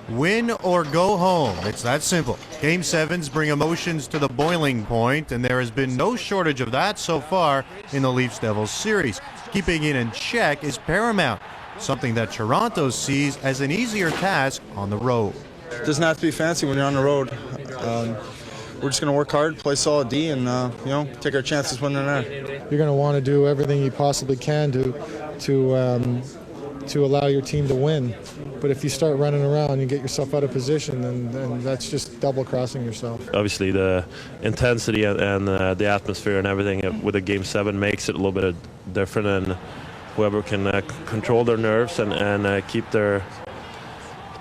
Win or go home. It's that simple. Game 7s bring emotions to the boiling point, and there has been no shortage of that so far in the Leafs-Devils series. Keeping it in check is paramount, something that Toronto sees as an easier task on the road. It doesn't have to be fancy when you're on the road. We're just going to work hard, play solid D, and take our chances when they're there. You're going to want to do everything you possibly can to allow your team to win. But if you start running around and get yourself out of position, then that's just double-crossing yourself. Obviously, the intensity and the atmosphere and everything with a Game 7 makes it a little bit different, and whoever can control their nerves and keep their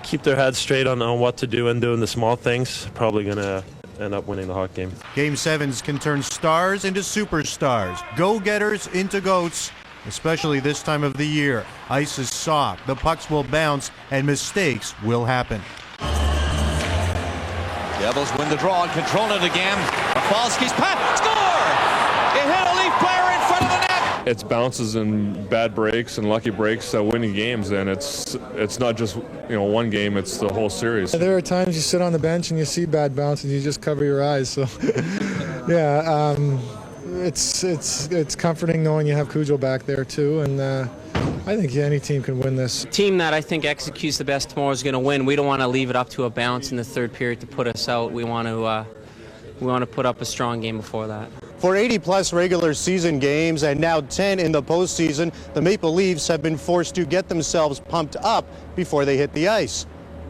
heads straight on what to do and doing the small things, probably going to end up winning the hockey game. Game 7s can turn stars into superstars, go-getters into goats, especially this time of the year. Ice is soft, the pucks will bounce, and mistakes will happen. Devils win the draw and control it again. Rafalski's pass, score! It hit a Leaf player in front of the net. It's bounces and bad breaks and lucky breaks that win games, and it's not just one game; it's the whole series. There are times you sit on the bench and you see bad bounces, and you just cover your eyes. So, yeah. It's comforting knowing you have Cujo back there too, and I think any team can win this. Team that I think executes the best tomorrow is going to win. We don't want to leave it up to a bounce in the third period to put us out. We want to put up a strong game before that. For 80-plus regular season games and now 10 in the postseason, the Maple Leafs have been forced to get themselves pumped up before they hit the ice.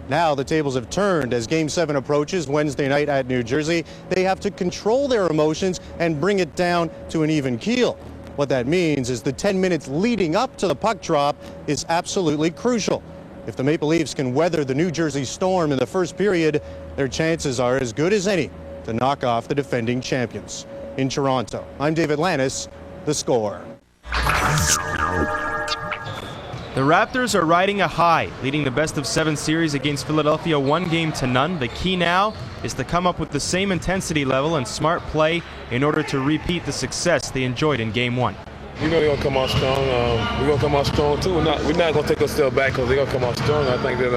Now the tables have turned. As Game 7 approaches Wednesday night at New Jersey, they have to control their emotions and bring it down to an even keel. What that means is the 10 minutes leading up to the puck drop is absolutely crucial. If the Maple Leafs can weather the New Jersey Storm in the first period, their chances are as good as any to knock off the defending champions. In Toronto, I'm David Lannis, The Score. The Raptors are riding a high, leading the best-of-7 series against Philadelphia 1-0. The key now is to come up with the same intensity level and smart play in order to repeat the success they enjoyed in Game 1. They're going to come out strong. We're going to come out strong, too. We're not going to take a step back because they're going to come out strong. I think that,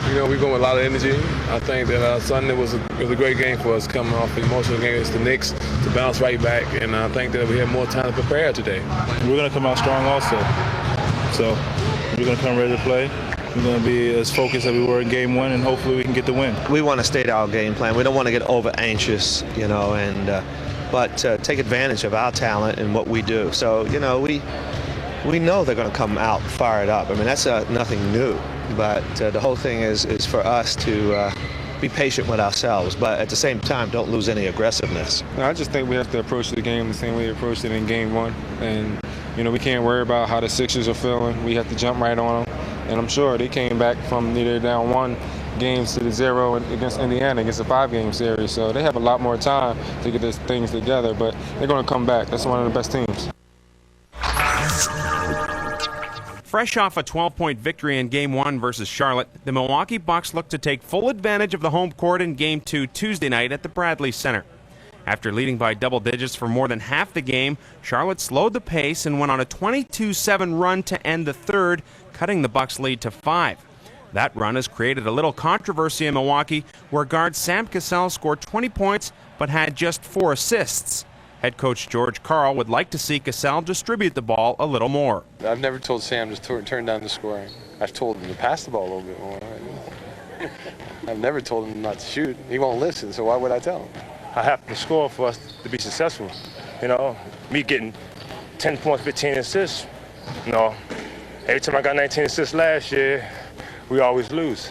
we're going with a lot of energy. I think that Sunday was a great game for us, coming off the emotional game against the Knicks to bounce right back. And I think that we have more time to prepare today. We're going to come out strong also. So we're going to come ready to play. We're going to be as focused as we were in Game 1, and hopefully we can get the win. We want to stay to our game plan. We don't want to get over anxious, but take advantage of our talent and what we do. So, we know they're going to come out fired up. I mean, that's nothing new. But the whole thing is for us to be patient with ourselves, but at the same time, don't lose any aggressiveness. I just think we have to approach the game the same way we approached it in Game 1. And, we can't worry about how the Sixers are feeling. We have to jump right on them. And I'm sure they came back from either down 1 games to the 0 against Indiana, against a 5-game series. So they have a lot more time to get these things together, but they're going to come back. That's one of the best teams. Fresh off a 12-point victory in Game 1 versus Charlotte, the Milwaukee Bucks look to take full advantage of the home court in Game 2 Tuesday night at the Bradley Center. After leading by double digits for more than half the game, Charlotte slowed the pace and went on a 22-7 run to end the third, cutting the Bucks' lead to 5. That run has created a little controversy in Milwaukee, where guard Sam Cassell scored 20 points but had just 4 assists. Head coach George Karl would like to see Cassell distribute the ball a little more. I've never told Sam to turn down the scoring. I've told him to pass the ball a little bit more. I've never told him not to shoot. He won't listen, so why would I tell him? I have to score for us to be successful. Me getting 10 points, 15 assists. Every time I got 19 assists last year, we always lose.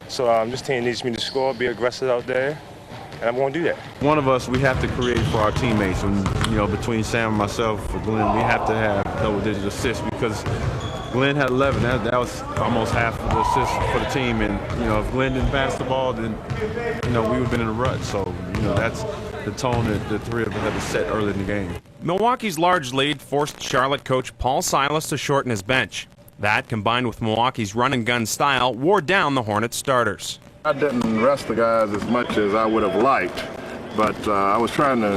So this team needs me to score, be aggressive out there, and I'm going to do that. One of us, we have to create for our teammates. And, between Sam and myself, for Glenn, we have to have double-digit assists because Glenn had 11. That was almost half of the assists for the team. And, if Glenn didn't pass the ball, then, we would have been in a rut. So, that's the tone that the three of us had to set early in the game. Milwaukee's large lead forced Charlotte coach Paul Silas to shorten his bench. That, combined with Milwaukee's run-and-gun style, wore down the Hornets starters. I didn't rest the guys as much as I would have liked, but I was trying to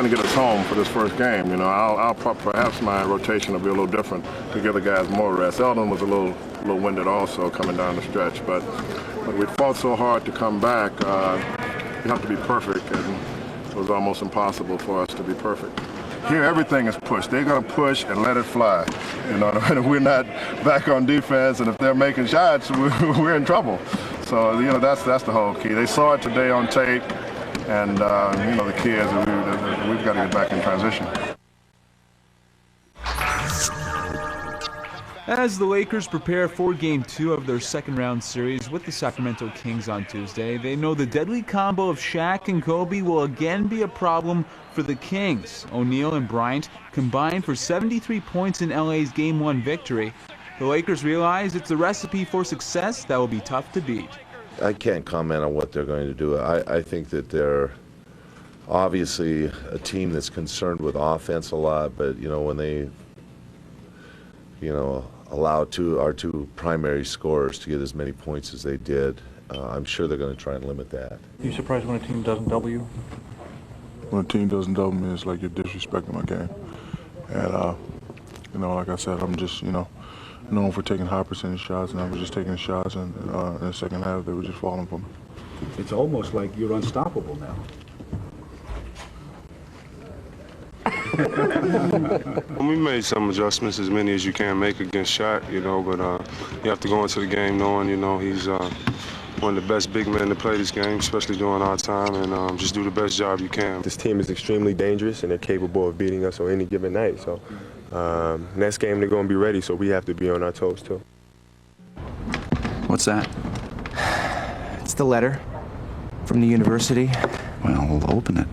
get us home for this first game. Perhaps my rotation will be a little different to give the guys more rest. Eldon was a little little winded also coming down the stretch. But we fought so hard to come back. You have to be perfect, and it was almost impossible for us to be perfect. Here, everything is pushed. They're going to push and let it fly. You know, and if we're not back on defense, and if they're making shots, we're in trouble. So, you know, that's the whole key. They saw it today on tape, and you know, the kids, we've got to get back in transition. As the Lakers prepare for Game 2 of their second-round series with the Sacramento Kings on Tuesday, they know the deadly combo of Shaq and Kobe will again be a problem for the Kings. O'Neal and Bryant combined for 73 points in LA's Game 1 victory. The Lakers realize it's a recipe for success that will be tough to beat. I can't comment on what they're going to do. I think that they're obviously a team that's concerned with offense a lot, but, you know, when they, you know, allow our two primary scorers to get as many points as they did, I'm sure they're going to try and limit that. Are you surprised when a team doesn't double you? When a team doesn't double me, it's like you're disrespecting my game. And, you know, like I said, I'm just, you know, known for taking high percentage shots, and I was just taking shots, and in the second half, they were just falling for me. It's almost like you're unstoppable now. We made some adjustments, as many as you can make against Shaq, you know, but you have to go into the game knowing, you know, he's one of the best big men to play this game, especially during our time, and just do the best job you can. This team is extremely dangerous, and they're capable of beating us on any given night. So next game they're going to be ready, so we have to be on our toes too. What's that? It's the letter from the university. Well, we'll open it.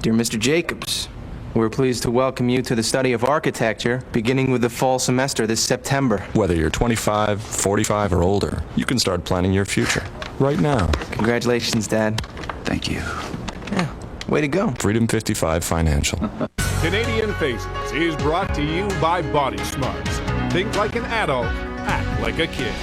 Dear Mr. Jacobs, we're pleased to welcome you to the study of architecture, beginning with the fall semester this September. Whether you're 25, 45, or older, you can start planning your future right now. Congratulations, Dad. Thank you. Yeah, way to go. Freedom 55 Financial. Canadian Faces is brought to you by Body Smarts. Think like an adult, act like a kid.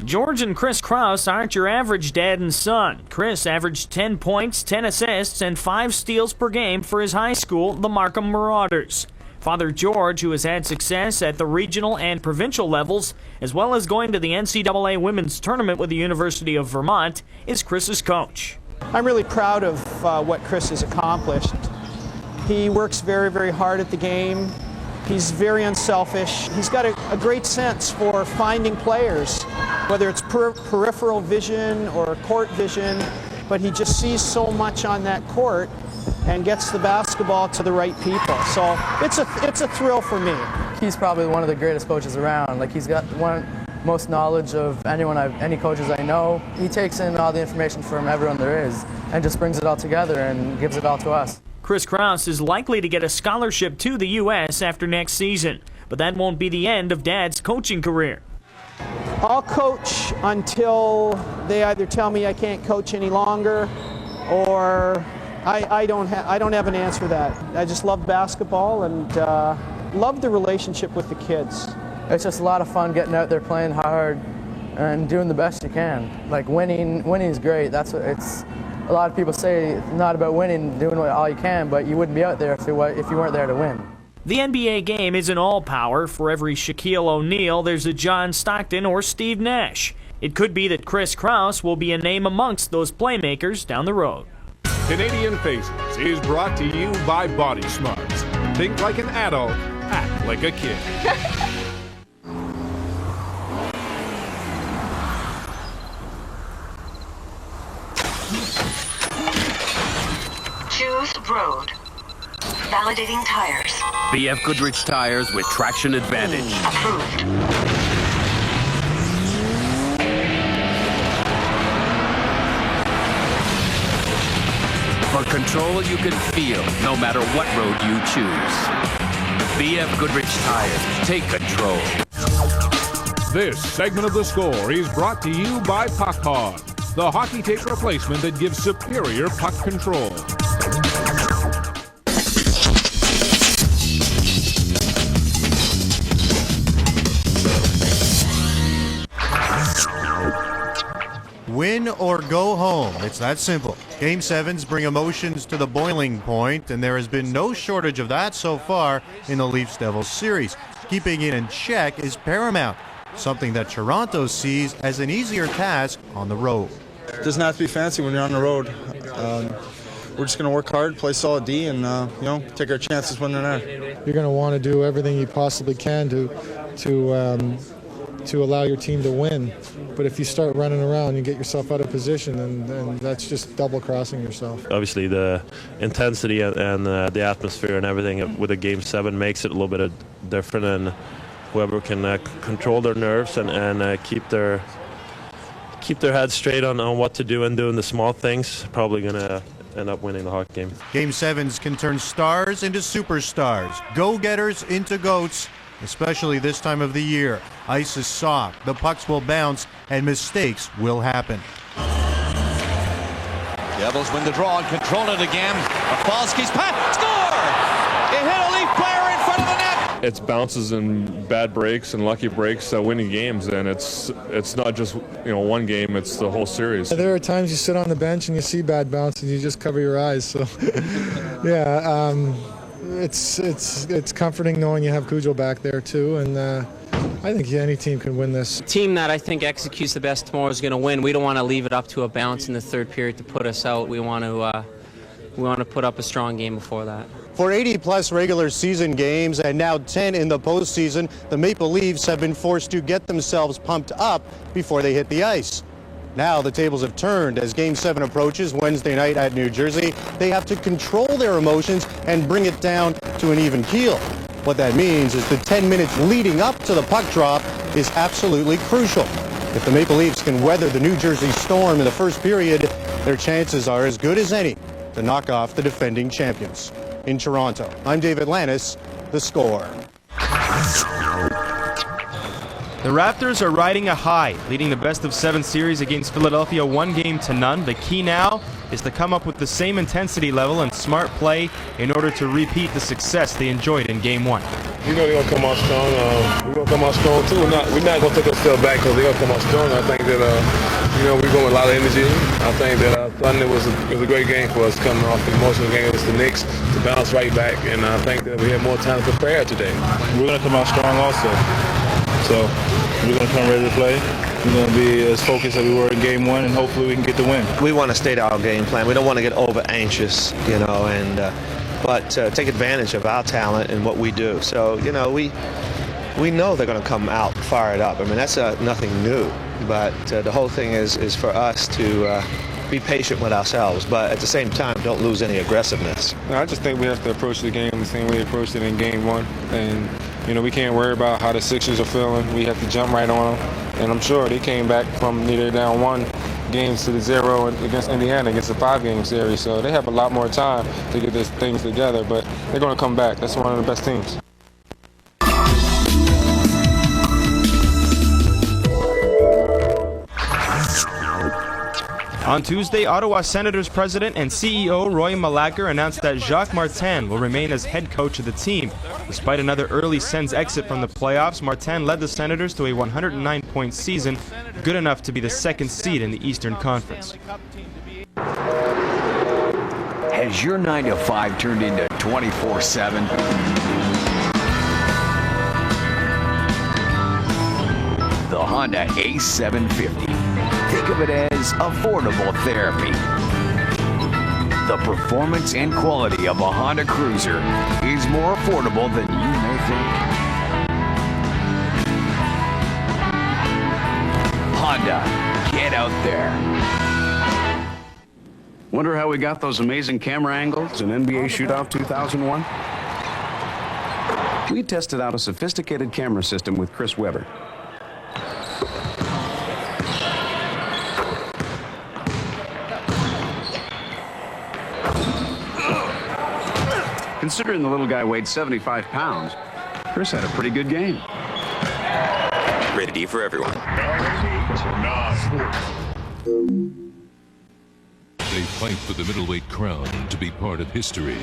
George and Chris Krause aren't your average dad and son. Chris averaged 10 points, 10 assists, and 5 steals per game for his high school, the Markham Marauders. Father George, who has had success at the regional and provincial levels, as well as going to the NCAA Women's Tournament with the University of Vermont, is Chris's coach. I'm really proud of what Chris has accomplished. He works very, very hard at the game. He's very unselfish. He's got a great sense for finding players, whether it's peripheral vision or court vision, but he just sees so much on that court and gets the basketball to the right people. So it's a thrill for me. He's probably one of the greatest coaches around. Like, he's got most knowledge of any coaches I know. He takes in all the information from everyone there is and just brings it all together and gives it all to us. Chris Krause is likely to get a scholarship to the U.S. after next season, but that won't be the end of Dad's coaching career. I'll coach until they either tell me I can't coach any longer, or I don't have an answer to that. I just love basketball and love the relationship with the kids. It's just a lot of fun getting out there playing hard and doing the best you can. Like, winning is great. That's what it's. A lot of people say it's not about winning, doing all you can, but you wouldn't be out there if you weren't there to win. The NBA game isn't all power. For every Shaquille O'Neal, there's a John Stockton or Steve Nash. It could be that Chris Krause will be a name amongst those playmakers down the road. Canadian Faces is brought to you by Body Smarts. Think like an adult, act like a kid. Choose road. Validating tires. BF Goodrich tires with traction advantage. Approved. For control you can feel, no matter what road you choose. BF Goodrich tires. Take control. This segment of The Score is brought to you by Puck Hog, the hockey tape replacement that gives superior puck control. Win or go home. It's that simple. Game 7s bring emotions to the boiling point, and there has been no shortage of that so far in the Leafs-Devils series. Keeping it in check is paramount, something that Toronto sees as an easier task on the road. It doesn't have to be fancy when you're on the road. We're just going to work hard, play solid D, and take our chances when they're there. You're going to want to do everything you possibly can to allow your team to win. But if you start running around, you get yourself out of position, and that's just double-crossing yourself. Obviously, the intensity and the atmosphere and everything with a Game 7 makes it a little bit different, and whoever can control their nerves and keep their heads straight on what to do and doing the small things, probably going to end up winning the hockey game. Game 7s can turn stars into superstars, go-getters into goats, especially this time of the year. Ice is soft, the pucks will bounce, and mistakes will happen. Devils win the draw and control it again. Rafalski's pass, score! It hit a Leaf player in front of the net. It's bounces and bad breaks and lucky breaks winning games, and it's not just one game, it's the whole series. There are times you sit on the bench and you see bad bounces and you just cover your eyes. So yeah, it's comforting knowing you have Cujo back there too, and I think any team can win this. The team that I think executes the best tomorrow is going to win. We don't want to leave it up to a bounce in the third period to put us out. We want to put up a strong game before that. For 80-plus regular season games and now 10 in the postseason, the Maple Leafs have been forced to get themselves pumped up before they hit the ice. Now the tables have turned as Game 7 approaches Wednesday night at New Jersey. They have to control their emotions and bring it down to an even keel. What that means is the 10 minutes leading up to the puck drop is absolutely crucial. If the Maple Leafs can weather the New Jersey Storm in the first period, their chances are as good as any to knock off the defending champions. In Toronto, I'm David Lannis, The Score. The Raptors are riding a high, leading the best-of-7 series against Philadelphia 1-0. The key now is to come up with the same intensity level and smart play in order to repeat the success they enjoyed in Game 1. You know they're going to come out strong. We're going to come out strong, too. We're not going to take a step back because they're going to come out strong. I think that, we're going with a lot of energy. I think that Sunday was a great game for us coming off the emotional game against the Knicks to bounce right back, and I think that we had more time to prepare today. We're going to come out strong also. So we're going to come ready to play. We're going to be as focused as we were in Game 1, and hopefully we can get the win. We want to stay to our game plan. We don't want to get over anxious, but take advantage of our talent and what we do. So, we know they're going to come out fired up. I mean, that's nothing new. But the whole thing is for us to be patient with ourselves, but at the same time, don't lose any aggressiveness. I just think we have to approach the game the same way we approached it in Game 1. And, we can't worry about how the Sixers are feeling. We have to jump right on them. And I'm sure they came back from either down 1 games to the 0 against Indiana, against a 5-game series. So they have a lot more time to get these things together, but they're going to come back. That's one of the best teams. On Tuesday, Ottawa Senators president and CEO Roy Malacker announced that Jacques Martin will remain as head coach of the team. Despite another early Sens exit from the playoffs, Martin led the Senators to a 109-point season, good enough to be the 2nd seed in the Eastern Conference. Has your 9 to 5 turned into 24/7? The Honda A750. Think of it as affordable therapy. The performance and quality of a Honda Cruiser is more affordable than you may think. Honda, get out there. Wonder how we got those amazing camera angles in NBA Shootout 2001? We tested out a sophisticated camera system with Chris Webber. Considering the little guy weighed 75 pounds, Chris had a pretty good game. Rated E for everyone. They fight for the middleweight crown to be part of history.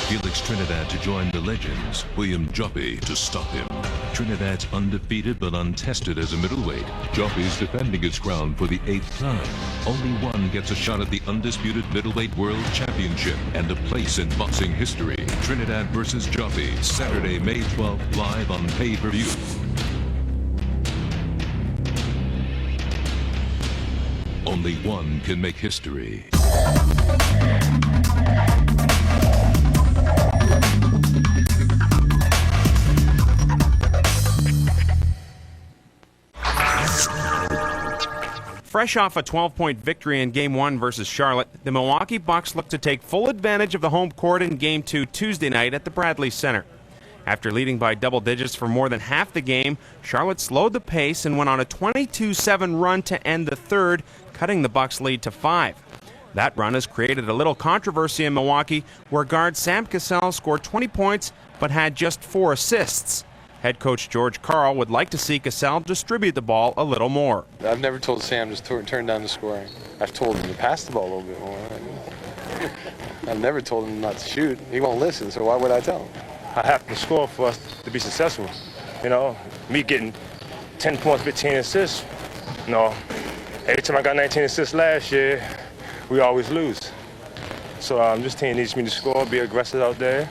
Felix Trinidad to join the legends. William Joppy to stop him. Trinidad's undefeated but untested as a middleweight. Joffy's defending his crown for the 8th time. Only one gets a shot at the undisputed middleweight world championship and a place in boxing history. Trinidad versus Joffy, Saturday, May 12th, live on pay-per-view. Only one can make history. Fresh off a 12-point victory in Game 1 versus Charlotte, the Milwaukee Bucks look to take full advantage of the home court in Game 2 Tuesday night at the Bradley Center. After leading by double digits for more than half the game, Charlotte slowed the pace and went on a 22-7 run to end the third, cutting the Bucks' lead to 5. That run has created a little controversy in Milwaukee, where guard Sam Cassell scored 20 points but had just 4 assists. Head coach George Karl would like to see Cassell distribute the ball a little more. I've never told Sam to turn down the scoring. I've told him to pass the ball a little bit more. I've never told him not to shoot. He won't listen, so why would I tell him? I have to score for us to be successful. You know, me getting 10 points, 15 assists, you know, every time I got 19 assists last year, we always lose. So this team needs me to score, be aggressive out there,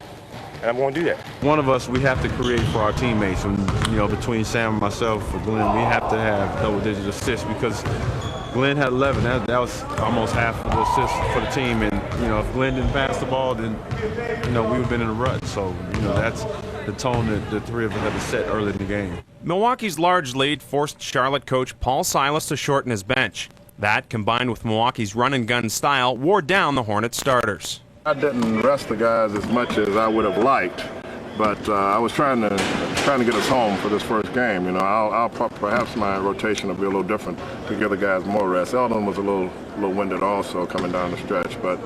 and I'm going to do that. One of us, we have to create for our teammates. And, you know, between Sam and myself, or Glenn, we have to have double-digit assists because Glenn had 11. That was almost half of the assists for the team. And, you know, if Glenn didn't pass the ball, then, you know, we would have been in a rut. So, you know, that's the tone that the three of us had to set early in the game. Milwaukee's large lead forced Charlotte coach Paul Silas to shorten his bench. That, combined with Milwaukee's run-and-gun style, wore down the Hornets starters. I didn't rest the guys as much as I would have liked, but I was trying to get us home for this first game. You know, perhaps my rotation will be a little different to give the guys more rest. Eldon was a little winded also coming down the stretch, but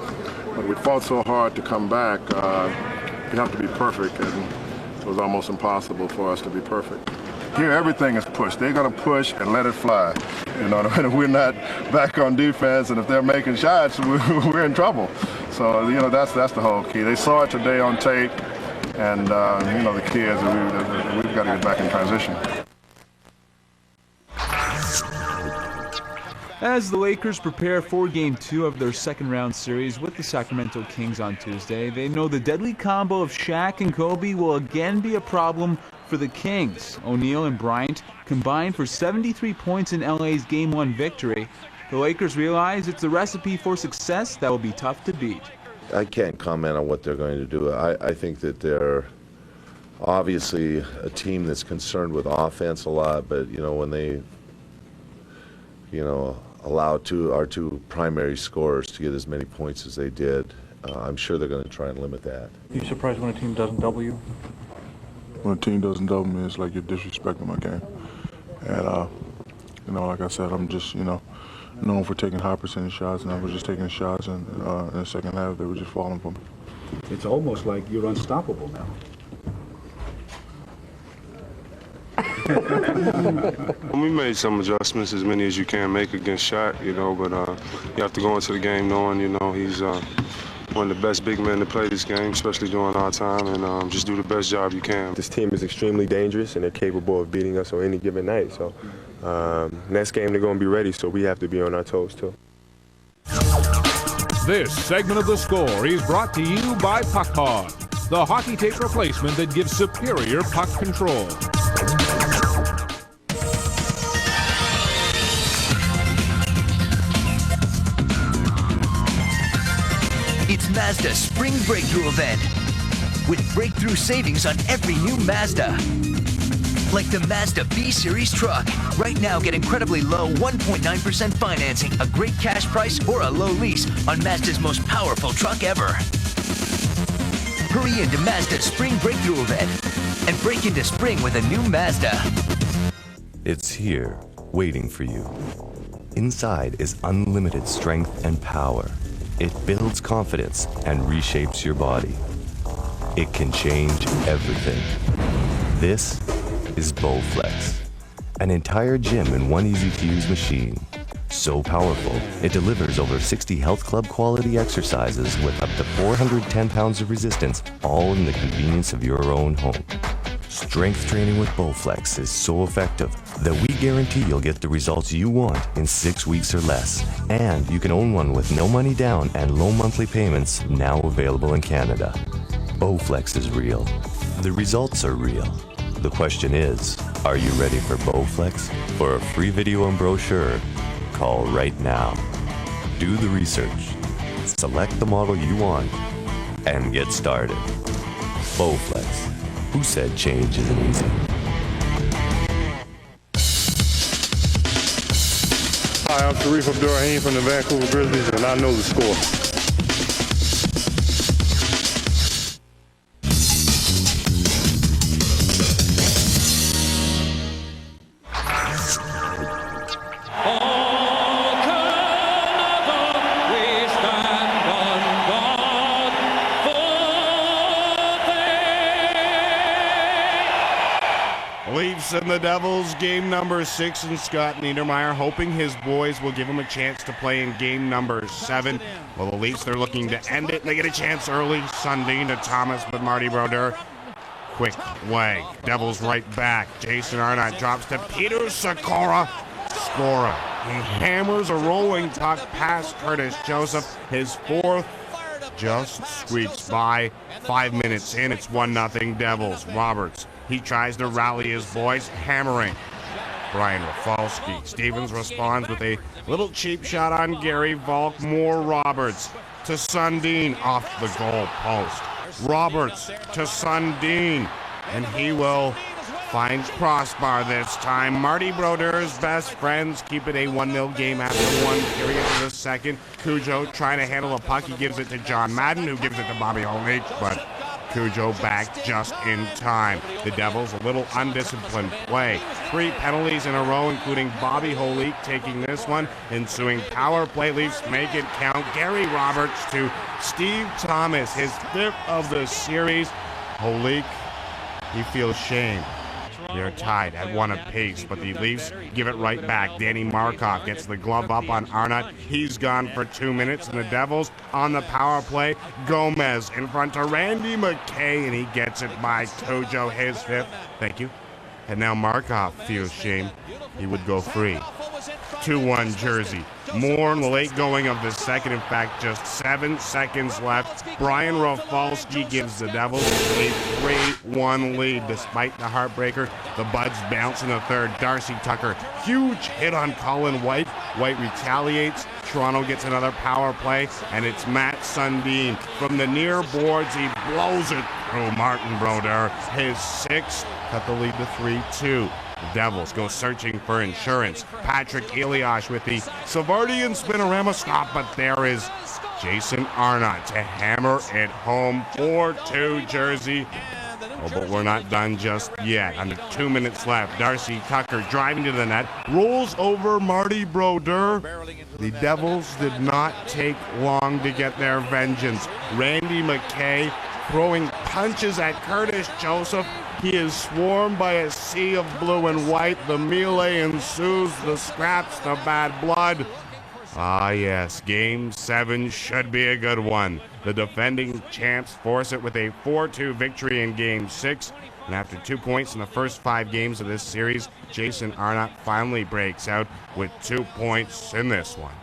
we fought so hard to come back. You have to be perfect, and it was almost impossible for us to be perfect. Here, everything is pushed. They're going to push and let it fly. You know, if we're not back on defense and if they're making shots, we're in trouble. So, you know, that's the whole key. They saw it today on tape, and, you know, the kids, we've got to get back in transition. As the Lakers prepare for Game 2 of their second-round series with the Sacramento Kings on Tuesday, they know the deadly combo of Shaq and Kobe will again be a problem for the Kings. O'Neal and Bryant combined for 73 points in LA's Game 1 victory. The Lakers realize it's a recipe for success that will be tough to beat. I can't comment on what they're going to do. I think that they're obviously a team that's concerned with offense a lot, but, you know, when they, you know, allow our two primary scorers to get as many points as they did, I'm sure they're going to try and limit that. Are you surprised when a team doesn't double you? When a team doesn't double me, it's like you're disrespecting my game. And, you know, like I said, I'm just, you know, known for taking high percentage shots, and I was just taking shots, and in the second half, they were just falling for me. It's almost like you're unstoppable now. We made some adjustments, as many as you can make against Shaq, you know, but you have to go into the game knowing, you know, he's one of the best big men to play this game, especially during our time, and just do the best job you can. This team is extremely dangerous, and they're capable of beating us on any given night. So next game they're going to be ready, so we have to be on our toes too. This segment of The Score is brought to you by Puck Hog, the hockey tape replacement that gives superior puck control. It's Mazda's Spring Breakthrough event with breakthrough savings on every new Mazda. Like the Mazda B-Series truck. Right now, get incredibly low 1.9% financing, a great cash price, or a low lease on Mazda's most powerful truck ever. Hurry into Mazda's Spring Breakthrough event and break into spring with a new Mazda. It's here, waiting for you. Inside is unlimited strength and power. It builds confidence and reshapes your body. It can change everything. This is Bowflex, an entire gym in one easy-to-use machine. So powerful, it delivers over 60 health club quality exercises with up to 410 pounds of resistance, all in the convenience of your own home. Strength training with Bowflex is so effective that we guarantee you'll get the results you want in 6 weeks or less. And you can own one with no money down and low monthly payments, now available in Canada. Bowflex is real. The results are real. The question is, are you ready for Bowflex? For a free video and brochure, call right now. Do the research. Select the model you want and get started. Bowflex. Who said change isn't easy? Hi, I'm Sharif Abdurrahim from the Vancouver Grizzlies, and I know the score. Leafs and the Devils, game number 6, and Scott Niedermayer hoping his boys will give him a chance to play in game number 7. Well, the Leafs, they're looking to end it. They get a chance early. Sundin to Thomas, but Marty Brodeur. Quick leg. Devils right back. Jason Arnott drops to Peter Sikora. Skora. He hammers a rolling puck past Curtis Joseph. His 4th just squeaks by. 5 minutes in, it's 1-0 Devils. Roberts. He tries to rally his boys, hammering. Brian Rafalski. Stevens responds with a little cheap shot on Gary Volk. More Roberts to Sundin off the goal post. Roberts to Sundin, and he will find crossbar this time. Marty Brodeur's best friends keep it a 1-0 game after 1 period of the second. Cujo trying to handle a puck. He gives it to John Madden, who gives it to Bobby Holik, but Cujo back just in time. The Devils, a little undisciplined play. 3 penalties in a row, including Bobby Holik taking this one. Ensuing power play. Leafs make it count. Gary Roberts to Steve Thomas, his 5th of the series. Holik, he feels shame. They're tied at 1 apiece, but the Leafs give it right back. Danny Markov gets the glove up on Arnott. He's gone for 2 minutes, and the Devils on the power play. Gomez in front to Randy McKay, and he gets it by Cujo, his 5th. Thank you. And now Markov feels shame. He would go free. 2-1 Jersey. More in the late going of the second. In fact, just 7 seconds left. Brian Rafalski gives the Devils a 3-1 lead despite the heartbreaker. The Buds bounce in the third. Darcy Tucker, huge hit on Colin White. White retaliates. Toronto gets another power play, and it's Matt Sundin. From the near boards, he blows it through Martin Brodeur. His 6th, cut the lead to 3-2. The Devils go searching for insurance. Patrick Eliash with the Savardian spinorama stop, but there is Jason Arnott to hammer it home. 4-2 Jersey. Oh, but we're not done just yet. Under 2 minutes left. Darcy Tucker driving to the net. Rolls over Marty Brodeur. The Devils did not take long to get their vengeance. Randy McKay throwing punches at Curtis Joseph. He is swarmed by a sea of blue and white. The melee ensues, the scraps, the bad blood. Ah, yes, Game 7 should be a good one. The defending champs force it with a 4-2 victory in Game 6. And after 2 points in the first 5 games of this series, Jason Arnott finally breaks out with 2 points in this one.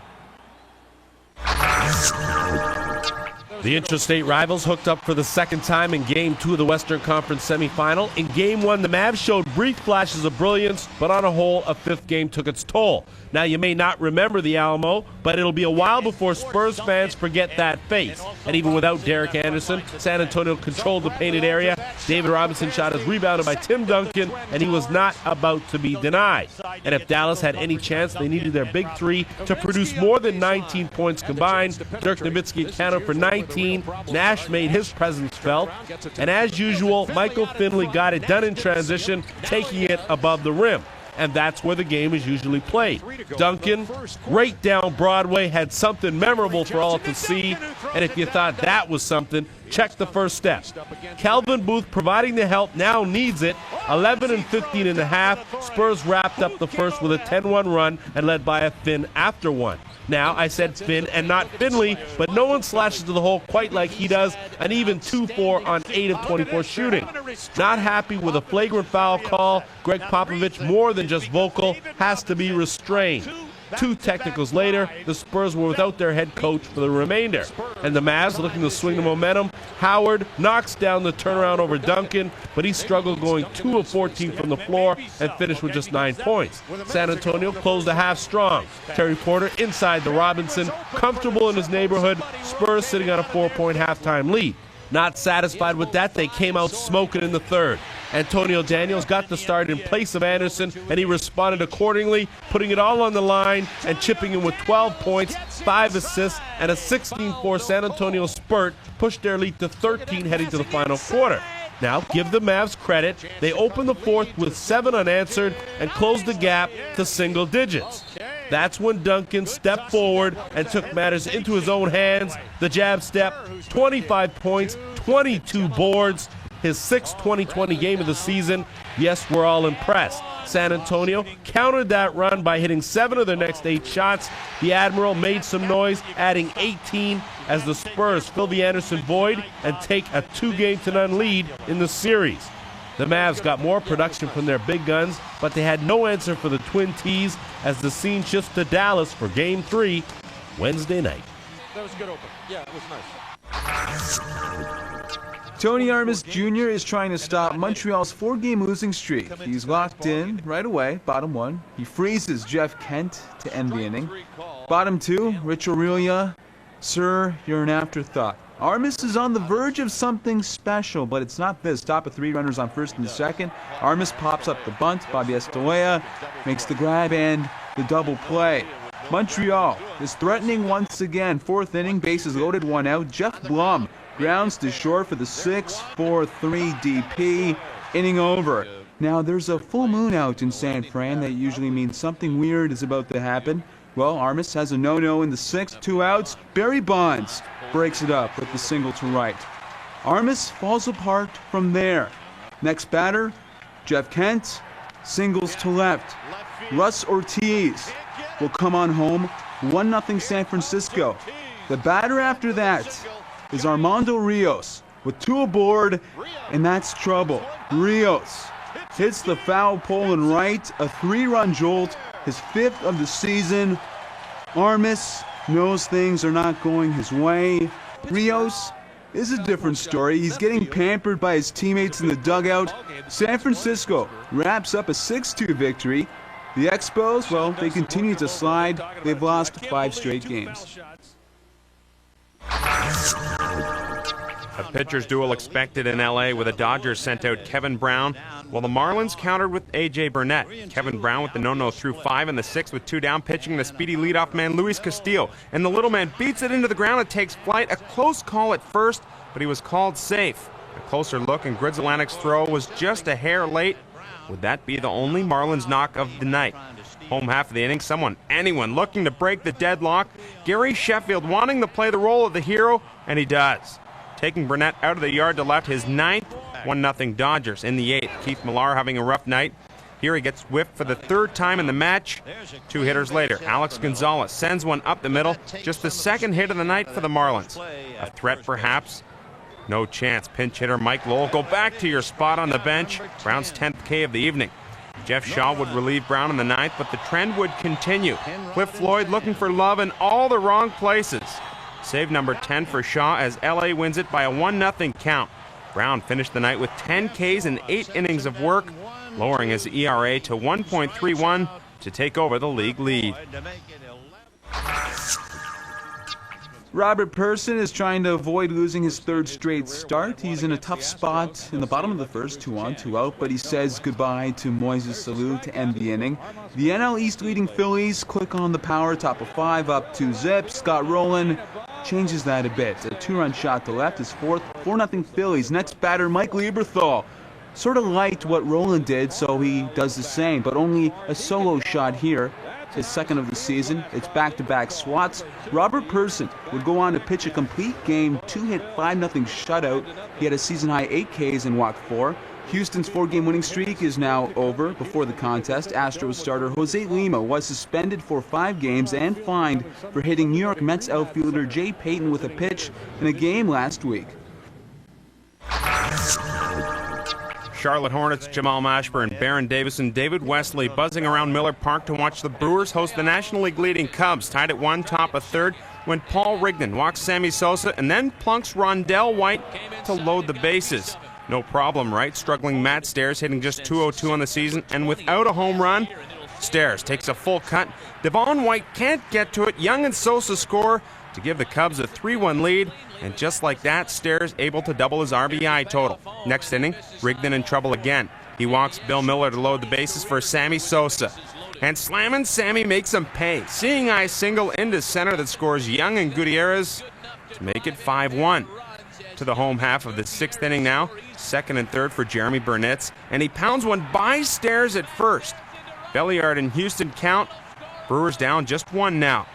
The intrastate rivals hooked up for the second time in Game 2 of the Western Conference semifinal. In Game 1, the Mavs showed brief flashes of brilliance, but on a whole, a 5th game took its toll. Now, you may not remember the Alamo, but it'll be a while before Spurs fans forget that face. And even without Derek Anderson, San Antonio controlled the painted area. David Robinson shot is rebounded by Tim Duncan, and he was not about to be denied. And if Dallas had any chance, they needed their big 3 to produce more than 19 points combined. Dirk Nowitzki accounted for 19. Nash made his presence felt. And as usual, Michael Finley got it done in transition, taking it above the rim. And that's where the game is usually played. Duncan, right down Broadway, had something memorable for all to see. And if you thought that was something, check the first step. Calvin Booth providing the help now needs it. 11 and 15 and a half. Spurs wrapped up the first with a 10-1 run and led by a thin after one. Now, I said Finn and not Finley, but no one slashes to the hole quite like he does, an even 2-4 on 8 of 24 shooting. Not happy with a flagrant foul call, Greg Popovich, more than just vocal, has to be restrained. 2 technicals later, the Spurs were without their head coach for the remainder. And the Mavs, looking to swing the momentum, Howard knocks down the turnaround over Duncan, but he struggled going 2 of 14 from the floor and finished with just 9 points. San Antonio closed the half strong. Terry Porter inside the Robinson, comfortable in his neighborhood, Spurs sitting on a 4-point halftime lead. Not satisfied with that, they came out smoking in the third. Antonio Daniels got the start in place of Anderson, and he responded accordingly, putting it all on the line and chipping in with 12 points, 5 assists, and a 16-4 San Antonio spurt pushed their lead to 13 heading to the final quarter. Now, give the Mavs credit. They opened the fourth with 7 unanswered and closed the gap to single digits. That's when Duncan stepped forward and took matters into his own hands. The jab step, 25 points, 22 boards, his 6th 2020 game of the season. Yes, we're all impressed. San Antonio countered that run by hitting 7 of their next 8 shots. The Admiral made some noise, adding 18 as the Spurs fill the Anderson void and take a 2-0 lead in the series. The Mavs got more production from their big guns, but they had no answer for the Twin T's as the scene shifts to Dallas for Game 3 Wednesday night. That was a good open. Yeah, it was nice. Tony Armas Jr. is trying to stop Montreal's 4-game losing streak. He's locked in right away, bottom 1. He freezes Jeff Kent to end the inning. Bottom 2, Rich Aurelia. Sir, you're an afterthought. Armas is on the verge of something special, but it's not this. Top of 3 runners on first and second. Armas pops up the bunt. Bobby Estalella makes the grab and the double play. Montreal is threatening once again. 4th inning, bases loaded, 1 out. Jeff Blum grounds to short for the 6-4-3 DP. Inning over. Now, there's a full moon out in San Fran. That usually means something weird is about to happen. Well, Armas has a no-no in the 6th, 2 outs. Barry Bonds breaks it up with the single to right. Armas falls apart from there. Next batter, Jeff Kent, singles to left. Russ Ortiz will come on home, 1-0 San Francisco. The batter after that is Armando Rios with 2 aboard, and that's trouble. Rios hits the foul pole and right, a 3-run jolt, his 5th of the season. Armas knows things are not going his way. Rios is a different story. He's getting pampered by his teammates in the dugout. San Francisco wraps up a 6-2 victory. The Expos, well, they continue to slide. They've lost 5 straight games. A pitcher's duel expected in L.A. with the Dodgers sent out Kevin Brown, while the Marlins countered with A.J. Burnett. Kevin Brown with the no-no through 5 in the 6th with 2 down, pitching the speedy leadoff man Luis Castillo. And the little man beats it into the ground. It takes flight. A close call at first, but he was called safe. A closer look, and Grizzlanic's throw was just a hair late. Would that be the only Marlins knock of the night? Home half of the inning, anyone looking to break the deadlock. Gary Sheffield wanting to play the role of the hero, and he does. Taking Burnett out of the yard to left, his 9th, 1-0 Dodgers in the 8th. Keith Millar having a rough night. Here he gets whiffed for the 3rd time in the match. 2 hitters later, Alex Gonzalez sends one up the middle. Just the 2nd hit of the night for the Marlins. A threat perhaps? No chance. Pinch hitter Mike Lowell, go back to your spot on the bench. Brown's 10th K of the evening. Jeff Shaw would relieve Brown in the 9th, but the trend would continue. Cliff Floyd looking for love in all the wrong places. Save number 10 for Shaw as L.A. wins it by a 1-0 count. Brown finished the night with 10 Ks and 8 innings of work, lowering his ERA to 1.31 to take over the league lead. Robert Person is trying to avoid losing his 3rd straight start. He's in a tough spot in the bottom of the 1st, 2 on, 2 out, but he says goodbye to Moises Alou to end the inning. The NL East leading Phillies click on the power, top of 5, up 2 zip. Scott Rowland changes that a bit. A 2-run shot to left, his 4th, 4-0 Phillies. Next batter, Mike Lieberthal. Sort of liked what Rowland did, so he does the same, but only a solo shot here. His 2nd of the season. It's back-to-back swats. Robert Person would go on to pitch a complete game, 2-hit 5-0 shutout. He had a season-high 8 Ks and walked 4. Houston's 4-game winning streak is now over. Before the contest, Astros starter Jose Lima was suspended for 5 games and fined for hitting New York Mets outfielder Jay Payton with a pitch in a game last week. Charlotte Hornets Jamal Mashburn, Baron Davis, and David Wesley buzzing around Miller Park to watch the Brewers host the National League leading Cubs, tied at 1 top of 3rd, when Paul Rigdon walks Sammy Sosa and then plunks Rondell White to load the bases. No problem, right? Struggling Matt Stairs hitting just .202 on the season, and without a home run, Stairs takes a full cut. Devon White can't get to it. Young and Sosa score to give the Cubs a 3-1 lead, and just like that, Stairs able to double his RBI total. Next inning, Rigdon in trouble again. He walks Bill Miller to load the bases for Sammy Sosa. And slamming Sammy makes him pay. Seeing eye single into center that scores Young and Gutierrez to make it 5-1. To the home half of the 6th inning now. 2nd and 3rd for Jeremy Burnitz, and he pounds one by Stairs at first. Belliard and Houston count. Brewers down just 1 now.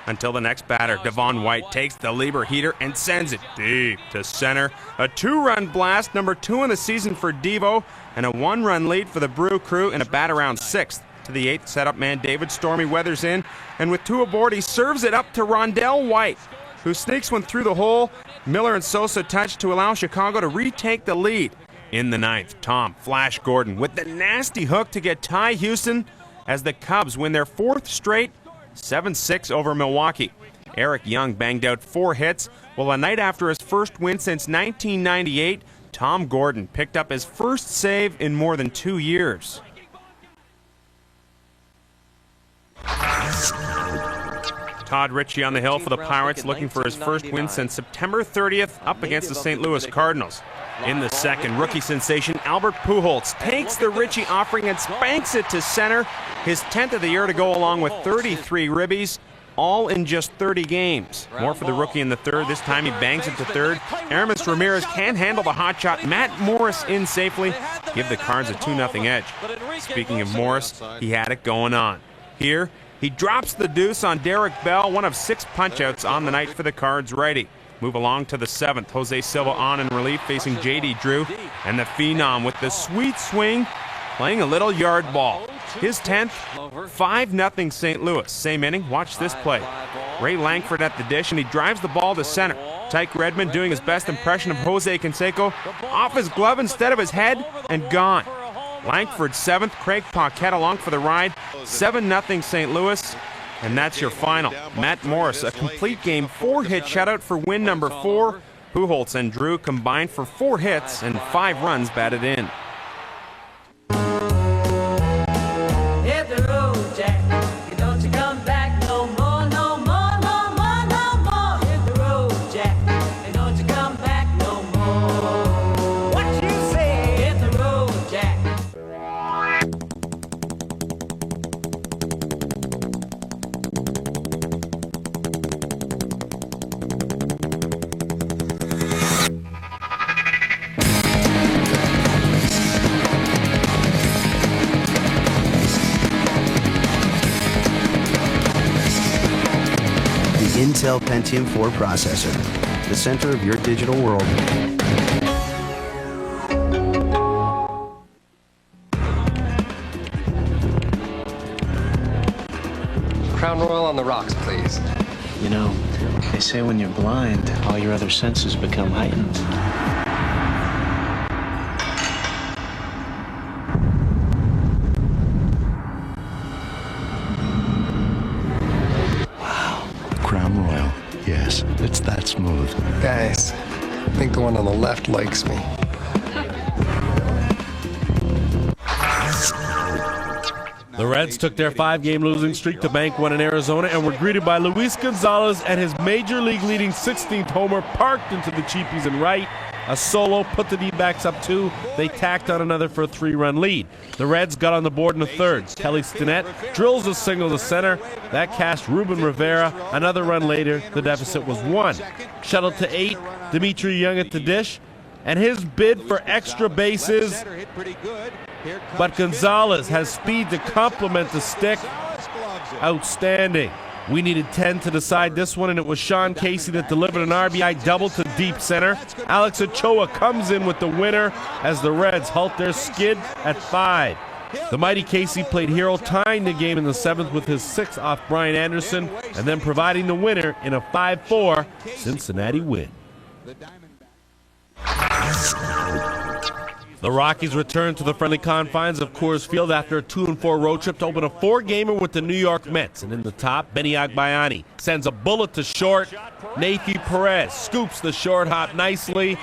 Until the next batter, Devon White takes the Lieber heater and sends it deep to center. A 2-run blast, number 2 in the season for Devo, and a 1-run lead for the Brew Crew in a bat around 6th. To the 8th, setup man David Stormy Weathers in, and with 2 aboard, he serves it up to Rondell White, who sneaks one through the hole. Miller and Sosa touch to allow Chicago to retake the lead. In the 9th, Tom Flash Gordon with the nasty hook to get Ty Houston as the Cubs win their 4th straight, 7-6 over Milwaukee. Eric Young banged out 4 hits, while a night after his first win since 1998, Tom Gordon picked up his first save in more than 2 years. Todd Ritchie on the hill for the Pirates, looking for his first win since September 30th up against the St. Louis Cardinals. In the 2nd, rookie sensation Albert Pujols takes the Ritchie offering and spanks it to center, his 10th of the year to go along with 33 ribbies, all in just 30 games. More for the rookie in the 3rd. This time he bangs it to 3rd. Aramis Ramirez can't handle the hot shot. Matt Morris in safely. Give the Cards a 2-0 edge. Speaking of Morris, he had it going on. Here, he drops the deuce on Derek Bell, one of 6 punch-outs on the night for the Cards righty. Move along to the 7th. Jose Silva on in relief facing J.D. Drew. And the Phenom with the sweet swing, playing a little yard ball. His 10th, 5-0 St. Louis. Same inning, watch this play. Ray Langford at the dish, and he drives the ball to center. Tyke Redmond doing his best impression of Jose Canseco. Off his glove instead of his head, and gone. Langford 7th, Craig Paquette along for the ride. 7-0 St. Louis, and that's your final. Matt Morris, a complete game 4-hit shutout for win number 4. Pujols and Drew combined for 4 hits and 5 runs batted in. Hit the road, Jack. Don't you come back no more, no more, no more, no more. Hit the road, Jack. Don't you come back no more. What you say? Hit the road, Jack. Intel Pentium 4 processor, the center of your digital world. Crown Royal on the rocks, please. You know, they say when you're blind, all your other senses become heightened. Crown Royal. Yes, it's that smooth. Guys, I think the one on the left likes me. The Reds took their 5-game losing streak to bank one in Arizona and were greeted by Luis Gonzalez and his major league leading 16th homer parked into the cheapies and right. A solo put the D-backs up 2. They tacked on another for a 3-run lead. The Reds got on the board in the 3rd. Kelly Stinnett drills a single to center. That cast Ruben Rivera. Another run later, the deficit was 1. Shuttled to 8, Dimitri Young at the dish. And his bid for extra bases. But Gonzalez has speed to complement the stick. Outstanding. We needed 10 to decide this one, and it was Sean Casey that delivered an RBI double to deep center. Alex Ochoa comes in with the winner as the Reds halt their skid at 5. The mighty Casey played hero, tying the game in the 7th with his 6th off Brian Anderson, and then providing the winner in a 5-4 Cincinnati win. The Rockies return to the friendly confines of Coors Field after a 2-4 road trip to open a 4-gamer with the New York Mets. And in the top, Benny Agbayani sends a bullet to short. Nafi Perez scoops the short hop nicely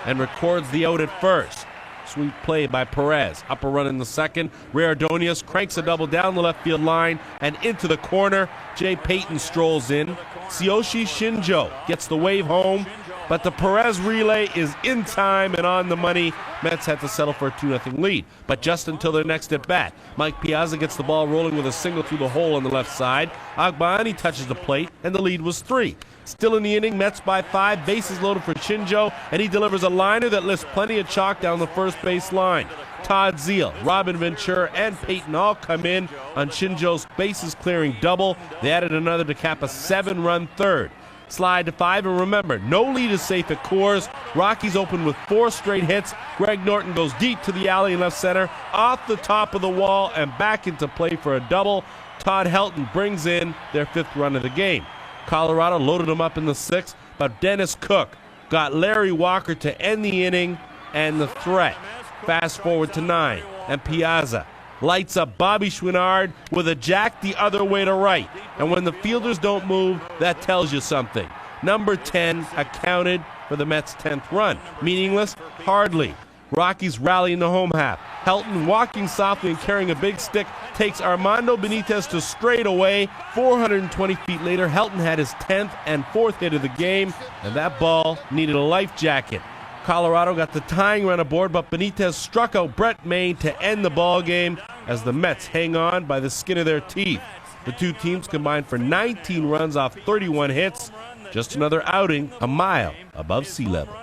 and records the out at first. Sweet play by Perez. Up a run in the second. Ray Ordonez cranks a double down the left field line and into the corner. Jay Payton strolls in. Tsuyoshi Shinjo gets the wave home, but the Perez relay is in time and on the money. Mets had to settle for a 2-0 lead, but just until their next at bat. Mike Piazza gets the ball rolling with a single through the hole on the left side. Agbayani touches the plate, and the lead was 3. Still in the inning, Mets by 5, bases loaded for Shinjo, and he delivers a liner that lifts plenty of chalk down the first base line. Todd Zeal, Robin Ventura, and Payton all come in on Shinjo's bases clearing double. They added another to cap a 7-run third. Slide to 5, and remember, no lead is safe at Coors. Rockies open with 4 straight hits. Greg Norton goes deep to the alley in left center, off the top of the wall, and back into play for a double. Todd Helton brings in their 5th run of the game. Colorado loaded them up in the 6th, but Dennis Cook got Larry Walker to end the inning and the threat. Fast forward to 9, and Piazza lights up Bobby Schwinard with a jack the other way to right. And when the fielders don't move, that tells you something. Number 10 accounted for the Mets' 10th run. Meaningless? Hardly. Rockies rally in the home half. Helton, walking softly and carrying a big stick, takes Armando Benitez to straightaway. 420 feet later, Helton had his 10th and 4th hit of the game, and that ball needed a life jacket. Colorado got the tying run aboard, but Benitez struck out Brett Maine to end the ball game as the Mets hang on by the skin of their teeth. The two teams combined for 19 runs off 31 hits. Just another outing a mile above sea level.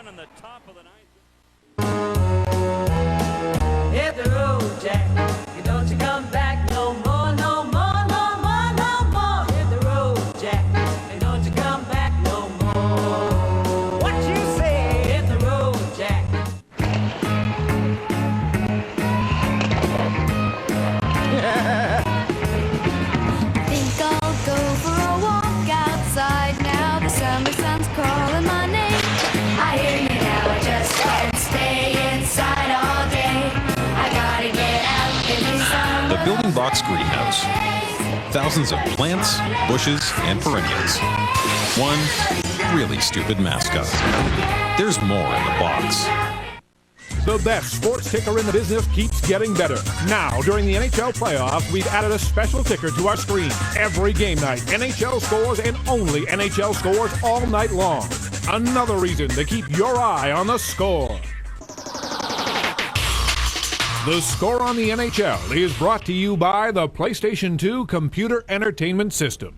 Hit the road, Jack. You don't you come back no more, no more, no more, no more. Hit the road, Jack. And don't you come back no more. What you say? Hit the road, Jack. Think I'll go for a walk outside now. The summer sun's calling my name. I hear you now. I just can't stay inside all day. I gotta get out in the sun. The Building Blocks Greenhouse. Thousands of plants, bushes, and perennials. One really stupid mascot. There's more in the box. The best sports ticker in the business keeps getting better. Now, during the NHL playoffs, we've added a special ticker to our screen. Every game night, NHL scores and only NHL scores all night long. Another reason to keep your eye on the score. The Score on the NHL is brought to you by the PlayStation 2 Computer Entertainment System.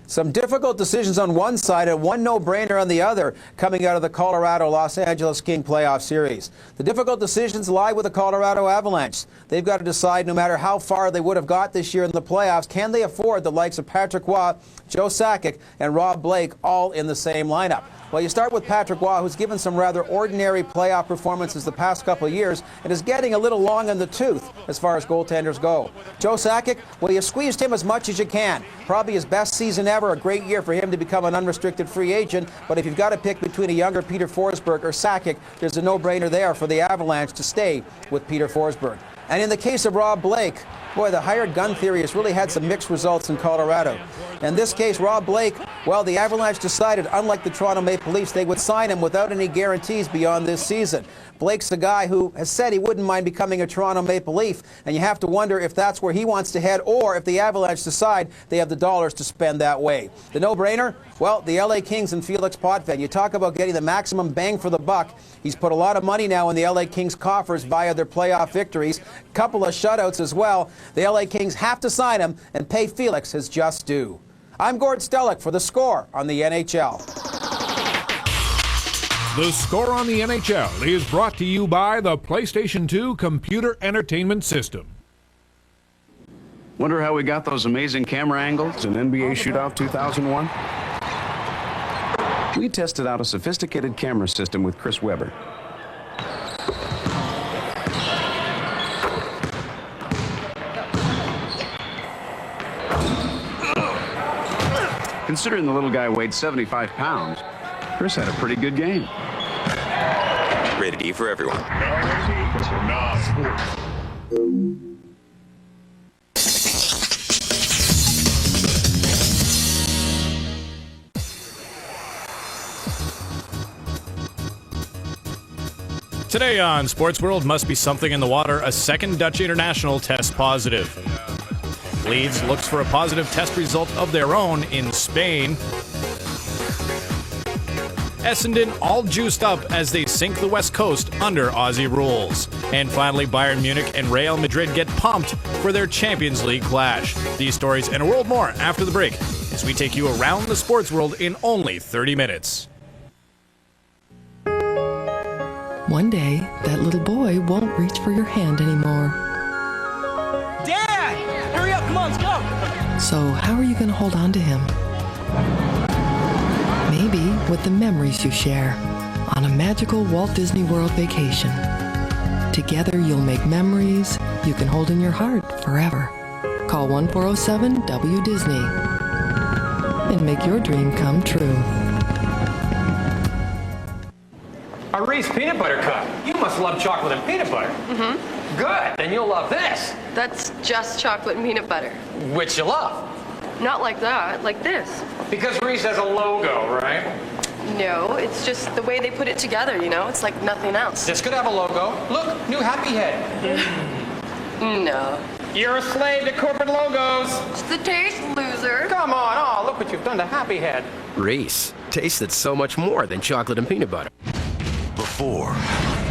Some difficult decisions on one side and one no-brainer on the other coming out of the Colorado-Los Angeles King playoff series. The difficult decisions lie with the Colorado Avalanche. They've got to decide, no matter how far they would have got this year in the playoffs, can they afford the likes of Patrick Roy, Joe Sakic, and Rob Blake all in the same lineup? Well, you start with Patrick Roy, who's given some rather ordinary playoff performances the past couple of years and is getting a little long in the tooth as far as goaltenders go. Joe Sakic, well, you squeezed him as much as you can. Probably his best season ever, a great year for him to become an unrestricted free agent. But if you've got to pick between a younger Peter Forsberg or Sakic, there's a no-brainer there for the Avalanche to stay with Peter Forsberg. And in the case of Rob Blake, boy, the hired gun theory has really had some mixed results in Colorado. In this case, Rob Blake, well, the Avalanche decided, unlike the Toronto Maple Leafs, they would sign him without any guarantees beyond this season. Blake's a guy who has said he wouldn't mind becoming a Toronto Maple Leaf, and you have to wonder if that's where he wants to head or if the Avalanche decide they have the dollars to spend that way. The no-brainer? Well, the LA Kings and Felix Potvin. You talk about getting the maximum bang for the buck. He's put a lot of money now in the LA Kings coffers via their playoff victories. A couple of shutouts as well. The LA Kings have to sign him and pay Felix his just due. I'm Gord Stellick for The Score on the NHL. The Score on the NHL is brought to you by the PlayStation 2 Computer Entertainment System. Wonder how we got those amazing camera angles in NBA Shootout 2001? We tested out a sophisticated camera system with Chris Webber. Considering the little guy weighed 75 pounds, Chris had a pretty good game. Rated E for everyone. Today on Sports World, must be something in the water. A second Dutch international tests positive. Leeds looks for a positive test result of their own in Spain. Essendon all juiced up as they sink the West Coast under Aussie rules. And finally, Bayern Munich and Real Madrid get pumped for their Champions League clash. These stories and a world more after the break as we take you around the sports world in only 30 minutes. One day, that little boy won't reach for your hand anymore. Dad! Hurry up, come on, let's go! So how are you going to hold on to him? Maybe with the memories you share on a magical Walt Disney World vacation. Together you'll make memories you can hold in your heart forever. Call 1-407-WDisney and make your dream come true. A Reese peanut butter cup. You must love chocolate and peanut butter. Mm-hmm. Good, then you'll love this. That's just chocolate and peanut butter. Which you love. Not like that, like this. Because Reese has a logo, right? No, it's just the way they put it together, you know? It's like nothing else. This could have a logo. Look, new Happy Head. No. You're a slave to corporate logos. It's the taste, loser. Come on, oh, look what you've done to Happy Head. Reese tasted so much more than chocolate and peanut butter. Before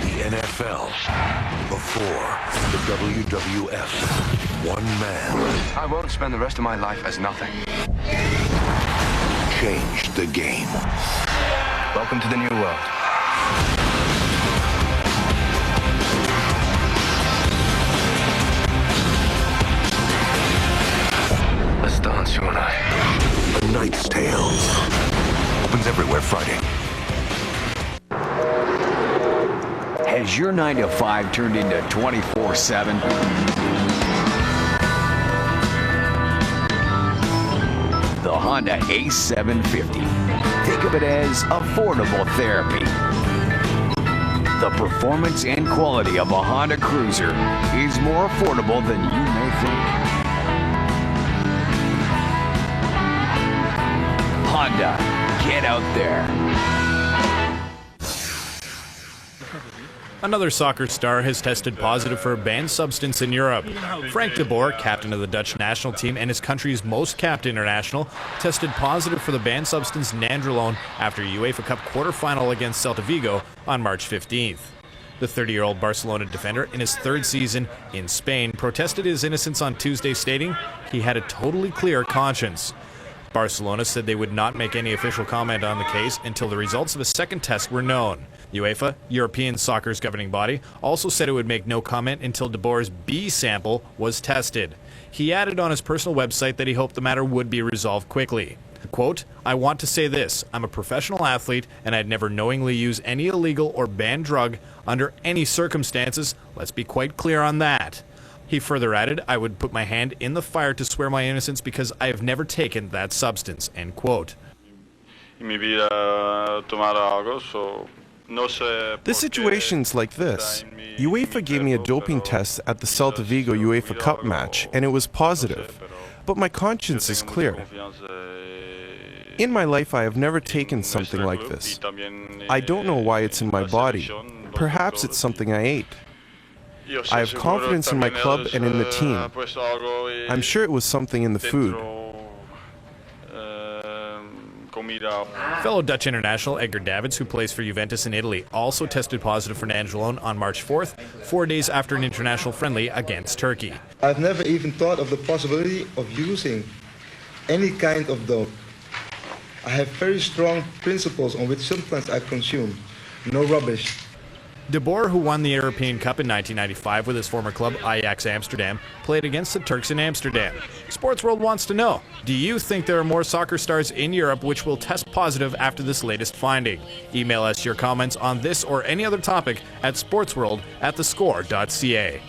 the NFL, before the WWF, one man. I won't spend the rest of my life as nothing. Changed the game. Welcome to the new world. Let's dance, you and I. A Knight's Tales. Opens everywhere Friday. Has your 9 to 5 turned into 24/7? The Honda A750. Think of it as affordable therapy. The performance and quality of a Honda Cruiser is more affordable than you may think. Honda, get out there. Another soccer star has tested positive for a banned substance in Europe. Frank de Boer, captain of the Dutch national team and his country's most capped international, tested positive for the banned substance nandrolone after a UEFA Cup quarter-final against Celta Vigo on March 15th. The 30-year-old Barcelona defender, in his third season in Spain, protested his innocence on Tuesday, stating he had a totally clear conscience. Barcelona said they would not make any official comment on the case until the results of a second test were known. UEFA, European soccer's governing body, also said it would make no comment until de Boer's B sample was tested. He added on his personal website that he hoped the matter would be resolved quickly. Quote, "I want to say this, I'm a professional athlete and I'd never knowingly use any illegal or banned drug under any circumstances. Let's be quite clear on that." He further added, "I would put my hand in the fire to swear my innocence because I have never taken that substance," end quote. The situation's like this. UEFA gave me a doping test at the Celta Vigo UEFA Cup match, and it was positive. But my conscience is clear. In my life, I have never taken something like this. I don't know why it's in my body. Perhaps it's something I ate. I have confidence in my club and in the team. I'm sure it was something in the food. Fellow Dutch international Edgar Davids, who plays for Juventus in Italy, also tested positive for nandrolone on March 4th, 4 days after an international friendly against Turkey. I've never even thought of the possibility of using any kind of dope. I have very strong principles on which substance I consume. No rubbish. De Boer, who won the European Cup in 1995 with his former club Ajax Amsterdam, played against the Turks in Amsterdam. Sports World wants to know, do you think there are more soccer stars in Europe which will test positive after this latest finding? Email us your comments on this or any other topic at sportsworld@thescore.ca.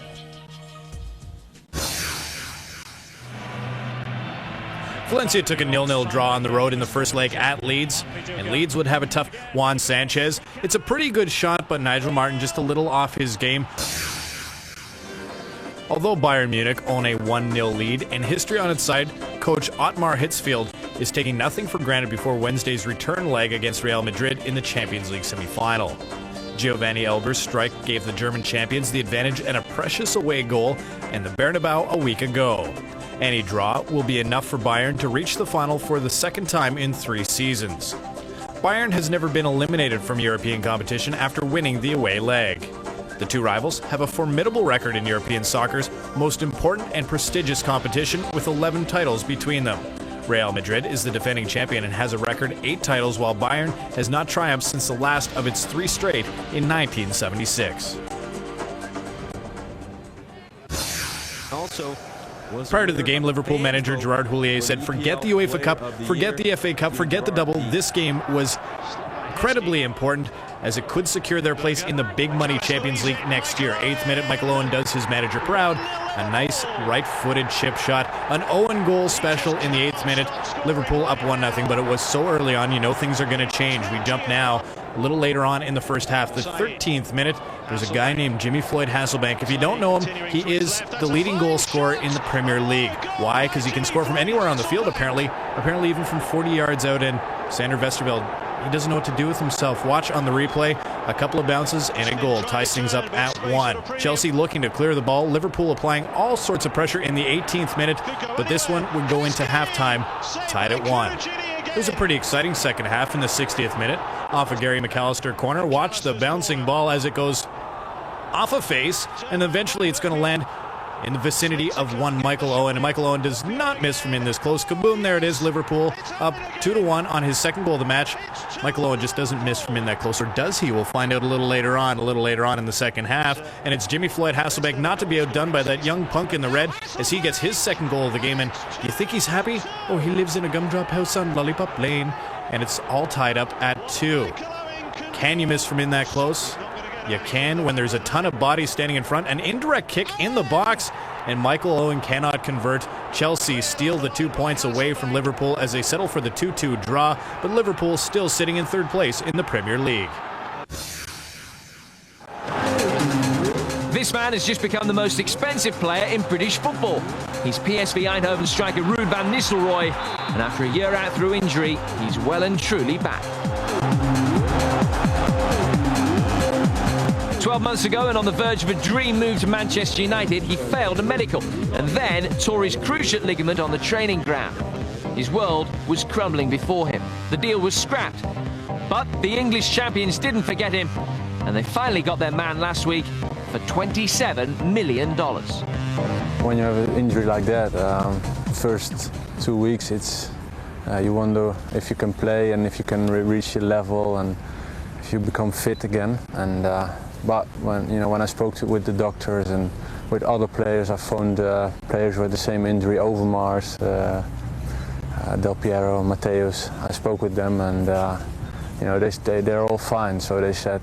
Valencia took a 0-0 draw on the road in the first leg at Leeds, and Leeds would have a tough Juan Sanchez. It's a pretty good shot, but Nigel Martin just a little off his game. Although Bayern Munich own a 1-0 lead and history on its side, coach Ottmar Hitzfeld is taking nothing for granted before Wednesday's return leg against Real Madrid in the Champions League semi-final. Giovanni Elber's strike gave the German champions the advantage and a precious away goal in the Bernabeu a week ago. Any draw will be enough for Bayern to reach the final for the second time in 3 seasons. Bayern has never been eliminated from European competition after winning the away leg. The two rivals have a formidable record in European soccer's most important and prestigious competition with 11 titles between them. Real Madrid is the defending champion and has a record 8 titles, while Bayern has not triumphed since the last of its 3 straight in 1976. Prior to the game, Liverpool manager Gerard Houllier said, "Forget the UEFA Cup, forget the FA Cup, forget the double. This game was incredibly important as it could secure their place in the big money Champions League next year." 8th minute, Michael Owen does his manager proud. A nice right-footed chip shot. An Owen goal special in the 8th minute. Liverpool up 1-0, but it was so early on, you know things are going to change. We jump now a little later on in the first half. The 13th minute, there's a guy named Jimmy Floyd Hasselbank. If you don't know him, he is the leading goal scorer in the Premier League. Why? Because he can score from anywhere on the field, apparently even from 40 yards out, and Sander Westerveld, he doesn't know what to do with himself. Watch on the replay. A couple of bounces and a goal ties things up at 1. Chelsea looking to clear the ball. Liverpool applying all sorts of pressure in the 18th minute, but this one would go into halftime tied at 1. It was a pretty exciting second half in the 60th minute. Off a Gary McAllister corner. Watch the bouncing ball as it goes off a face, and eventually it's going to land in the vicinity of one Michael Owen. And Michael Owen does not miss from in this close. Kaboom, there it is. Liverpool up 2-1 on his second goal of the match. Michael Owen just doesn't miss from in that close, or does he? We'll find out a little later on in the second half. And it's Jimmy Floyd Hasselbank not to be outdone by that young punk in the red as he gets his second goal of the game. And do you think he's happy? Oh, he lives in a gumdrop house on Lollipop Lane. And it's all tied up at 2. Can you miss from in that close? You can when there's a ton of bodies standing in front. An indirect kick in the box, and Michael Owen cannot convert. Chelsea steal the 2 points away from Liverpool as they settle for the 2-2 draw, but Liverpool still sitting in 3rd place in the Premier League. This man has just become the most expensive player in British football. He's PSV Eindhoven striker Ruud van Nistelrooy, and after a year out through injury, he's well and truly back. 12 months ago, and on the verge of a dream move to Manchester United, he failed a medical and then tore his cruciate ligament on the training ground. His world was crumbling before him. The deal was scrapped, but the English champions didn't forget him, and they finally got their man last week for $27 million. When you have an injury like that, first 2 weeks, it's you wonder if you can play and if you can reach your level and if you become fit again. And but when I spoke with the doctors and with other players, I found players with the same injury: Overmars, Del Piero, Mateus. I spoke with them, and they're all fine. So they said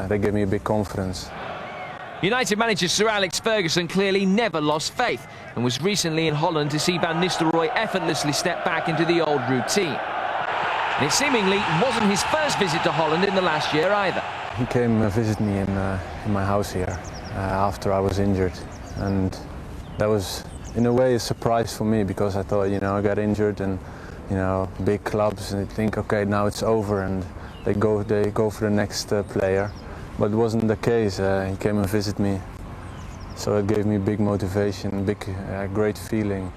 they gave me a big confidence. United manager Sir Alex Ferguson clearly never lost faith and was recently in Holland to see Van Nistelrooy effortlessly step back into the old routine. And it seemingly wasn't his first visit to Holland in the last year either. He came visit me in my house here after I was injured, and that was in a way a surprise for me, because I thought, I got injured, and big clubs, and they think, okay, now it's over, and they go for the next player. But it wasn't the case. He came and visited me, so it gave me big motivation, great feeling.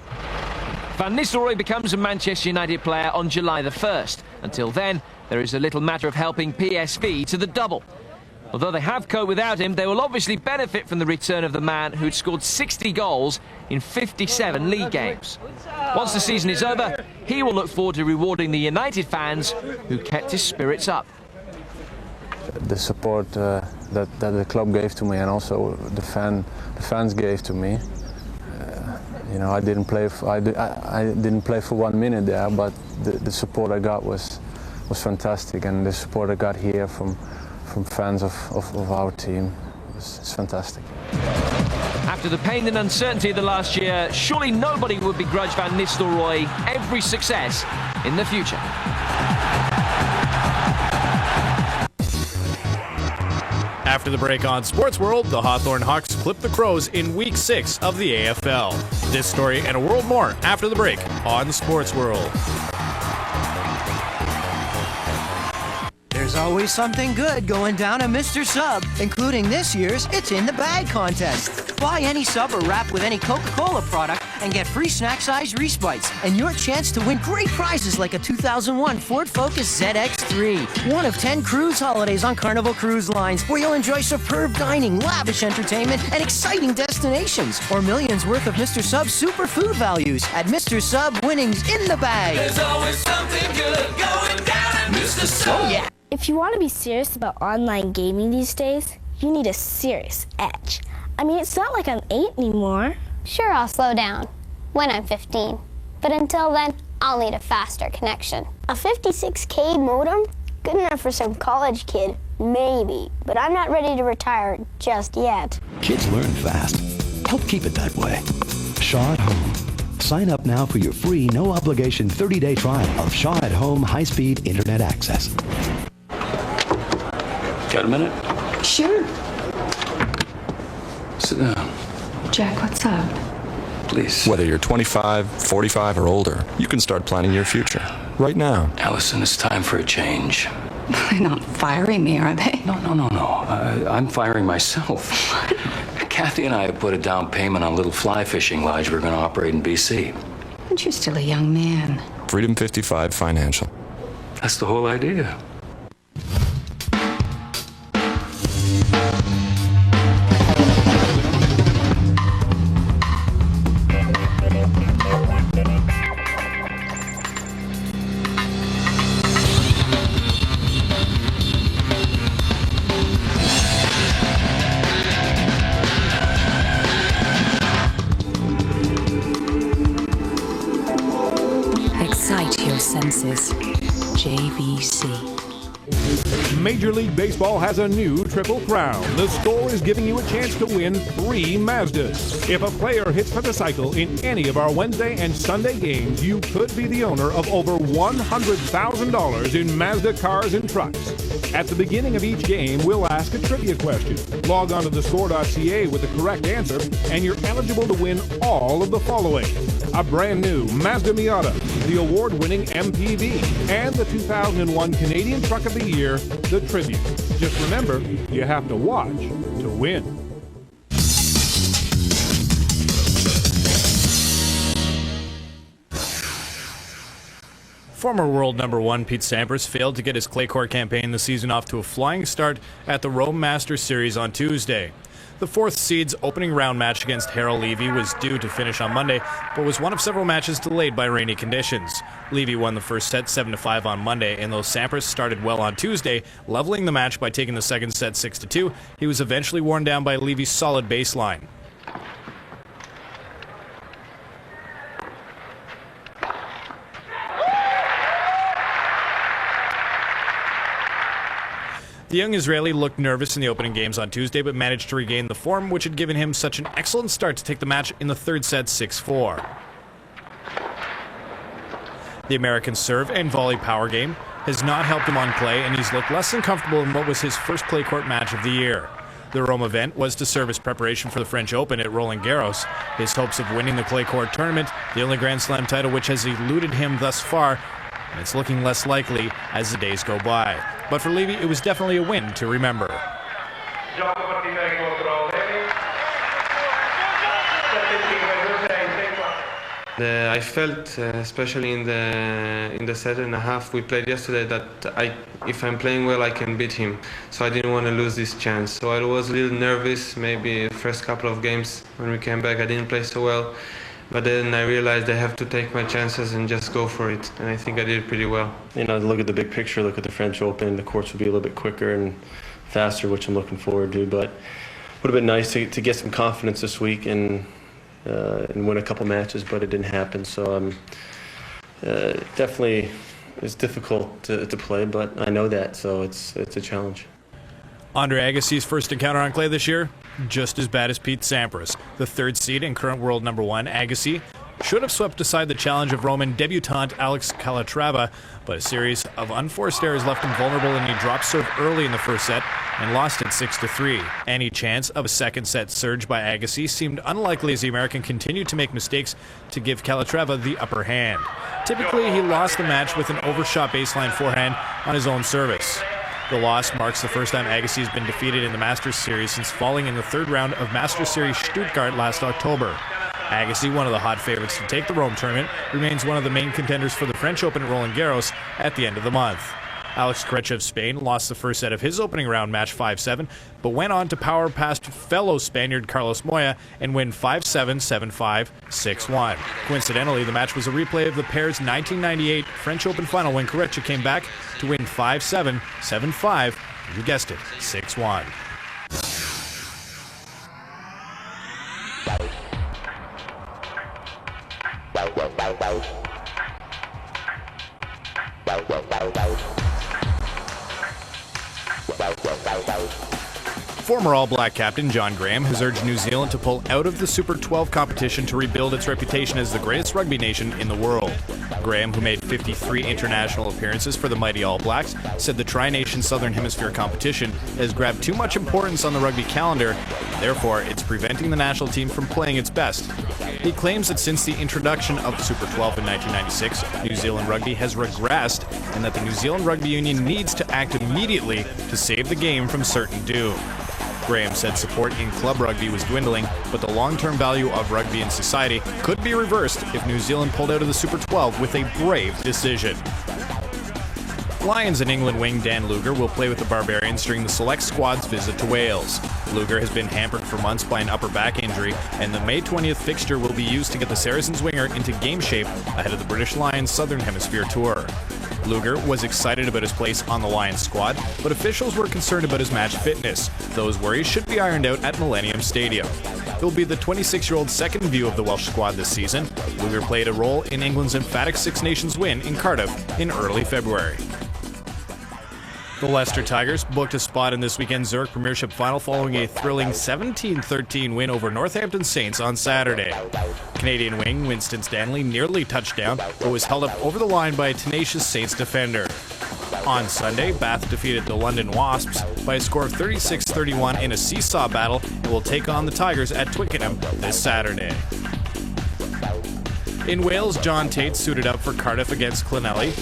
Van Nistelrooy becomes a Manchester United player on July the 1st. Until then, there is a little matter of helping PSV to the double. Although they have coped without him, they will obviously benefit from the return of the man who'd scored 60 goals in 57 league games. Once the season is over, he will look forward to rewarding the United fans who kept his spirits up. The support that the club gave to me, and also the fans gave to me. You know, I didn't play for 1 minute there, but the support I got was fantastic, and the support I got here from fans of our team is fantastic. After the pain and uncertainty of the last year, surely nobody would begrudge Van Nistelrooy every success in the future. After the break on Sports World, the Hawthorn Hawks clipped the Crows in Week 6 of the AFL. This story and a world more after the break on Sports World. There's always something good going down at Mr. Sub, including this year's It's in the Bag contest. Buy any sub or wrap with any Coca-Cola product and get free snack-sized Reese Bites and your chance to win great prizes like a 2001 Ford Focus ZX3, one of 10 cruise holidays on Carnival Cruise Lines, where you'll enjoy superb dining, lavish entertainment, and exciting destinations, or millions worth of Mr. Sub's superfood values. At Mr. Sub, winning's in the bag. There's always something good going down at Mr. Sub. Oh yeah. If you want to be serious about online gaming these days, you need a serious edge. I mean, it's not like I'm 8 anymore. Sure, I'll slow down when I'm 15. But until then, I'll need a faster connection. A 56K modem? Good enough for some college kid, maybe. But I'm not ready to retire just yet. Kids learn fast. Help keep it that way. Shaw at Home. Sign up now for your free, no-obligation 30-day trial of Shaw at Home high-speed internet access. Got a minute? Sure. Sit down. Jack, what's up? Please. Whether you're 25, 45, or older, you can start planning your future right now. Allison, it's time for a change. They're not firing me, are they? No. I'm firing myself. Kathy and I have put a down payment on a little fly fishing lodge we're going to operate in BC. But you're still a young man. Freedom 55 Financial. That's the whole idea. Excite your senses. JVC. Major League Baseball has a new Triple Crown. The Score is giving you a chance to win 3 Mazdas. If a player hits for the cycle in any of our Wednesday and Sunday games, you could be the owner of over $100,000 in Mazda cars and trucks. At the beginning of each game, we'll ask a trivia question. Log on to thescore.ca with the correct answer, and you're eligible to win all of the following: a brand new Mazda Miata, the award-winning MPV, and the 2001 Canadian Truck of the Year, the Tribute. Just remember, you have to watch to win. Former world number 1 Pete Sampras failed to get his clay court campaign this season off to a flying start at the Rome Masters Series on Tuesday. The 4th seed's opening round match against Harold Levy was due to finish on Monday, but was one of several matches delayed by rainy conditions. Levy won the first set 7-5 on Monday, and though Sampras started well on Tuesday, leveling the match by taking the second set 6-2, he was eventually worn down by Levy's solid baseline. The young Israeli looked nervous in the opening games on Tuesday, but managed to regain the form which had given him such an excellent start to take the match in the 3rd set 6-4. The American's serve and volley power game has not helped him on clay, and he's looked less than comfortable in what was his first clay court match of the year. The Rome event was to serve as preparation for the French Open at Roland Garros. His hopes of winning the clay court tournament, the only Grand Slam title which has eluded him thus far, and it's looking less likely as the days go by. But for Levy, it was definitely a win to remember. I felt, especially in the set and a half we played yesterday, that if I'm playing well, I can beat him. So I didn't want to lose this chance. So I was a little nervous. Maybe the first couple of games when we came back, I didn't play so well. But then I realized I have to take my chances and just go for it. And I think I did pretty well. You know, look at the big picture, look at the French Open. The courts will be a little bit quicker, and faster, which I'm looking forward to. But would have been nice to get some confidence this week and win a couple matches, but it didn't happen. So definitely it's difficult to play, but I know that, so it's a challenge. Andre Agassi's first encounter on clay this year, just as bad as Pete Sampras. The third seed and current world number 1, Agassi, should have swept aside the challenge of Roman debutant Alex Calatrava, but a series of unforced errors left him vulnerable, and he dropped serve early in the first set and lost it 6-3. Any chance of a second set surge by Agassi seemed unlikely as the American continued to make mistakes to give Calatrava the upper hand. Typically, he lost the match with an overshot baseline forehand on his own service. The loss marks the first time Agassi has been defeated in the Masters Series since falling in the third round of Masters Series Stuttgart last October. Agassi, one of the hot favorites to take the Rome tournament, remains one of the main contenders for the French Open at Roland Garros at the end of the month. Alex Corretja of Spain lost the first set of his opening round match 5-7, but went on to power past fellow Spaniard Carlos Moya and win 5-7, 7-5, 6-1. Coincidentally, the match was a replay of the pair's 1998 French Open final when Corretja came back to win 5-7, 7-5, you guessed it, 6-1. Former All Black captain John Graham has urged New Zealand to pull out of the Super 12 competition to rebuild its reputation as the greatest rugby nation in the world. Graham, who made 53 international appearances for the mighty All Blacks, said the Tri-Nation Southern Hemisphere competition has grabbed too much importance on the rugby calendar, and therefore it's preventing the national team from playing its best. He claims that since the introduction of Super 12 in 1996, New Zealand rugby has regressed, and that the New Zealand Rugby Union needs to act immediately to save the game from certain doom. Graham said support in club rugby was dwindling, but the long-term value of rugby in society could be reversed if New Zealand pulled out of the Super 12 with a brave decision. Lions and England wing Dan Luger will play with the Barbarians during the select squad's visit to Wales. Luger has been hampered for months by an upper back injury, and the May 20th fixture will be used to get the Saracens winger into game shape ahead of the British Lions Southern Hemisphere tour. Luger was excited about his place on the Lions squad, but officials were concerned about his match fitness. Those worries should be ironed out at Millennium Stadium. It will be the 26-year-old's second view of the Welsh squad this season. Luger played a role in England's emphatic Six Nations win in Cardiff in early February. The Leicester Tigers booked a spot in this weekend's Zurich Premiership Final following a thrilling 17-13 win over Northampton Saints on Saturday. Canadian wing Winston Stanley nearly touched down, but was held up over the line by a tenacious Saints defender. On Sunday, Bath defeated the London Wasps by a score of 36-31 in a seesaw battle and will take on the Tigers at Twickenham this Saturday. In Wales, John Tate suited up for Cardiff against Clonelly.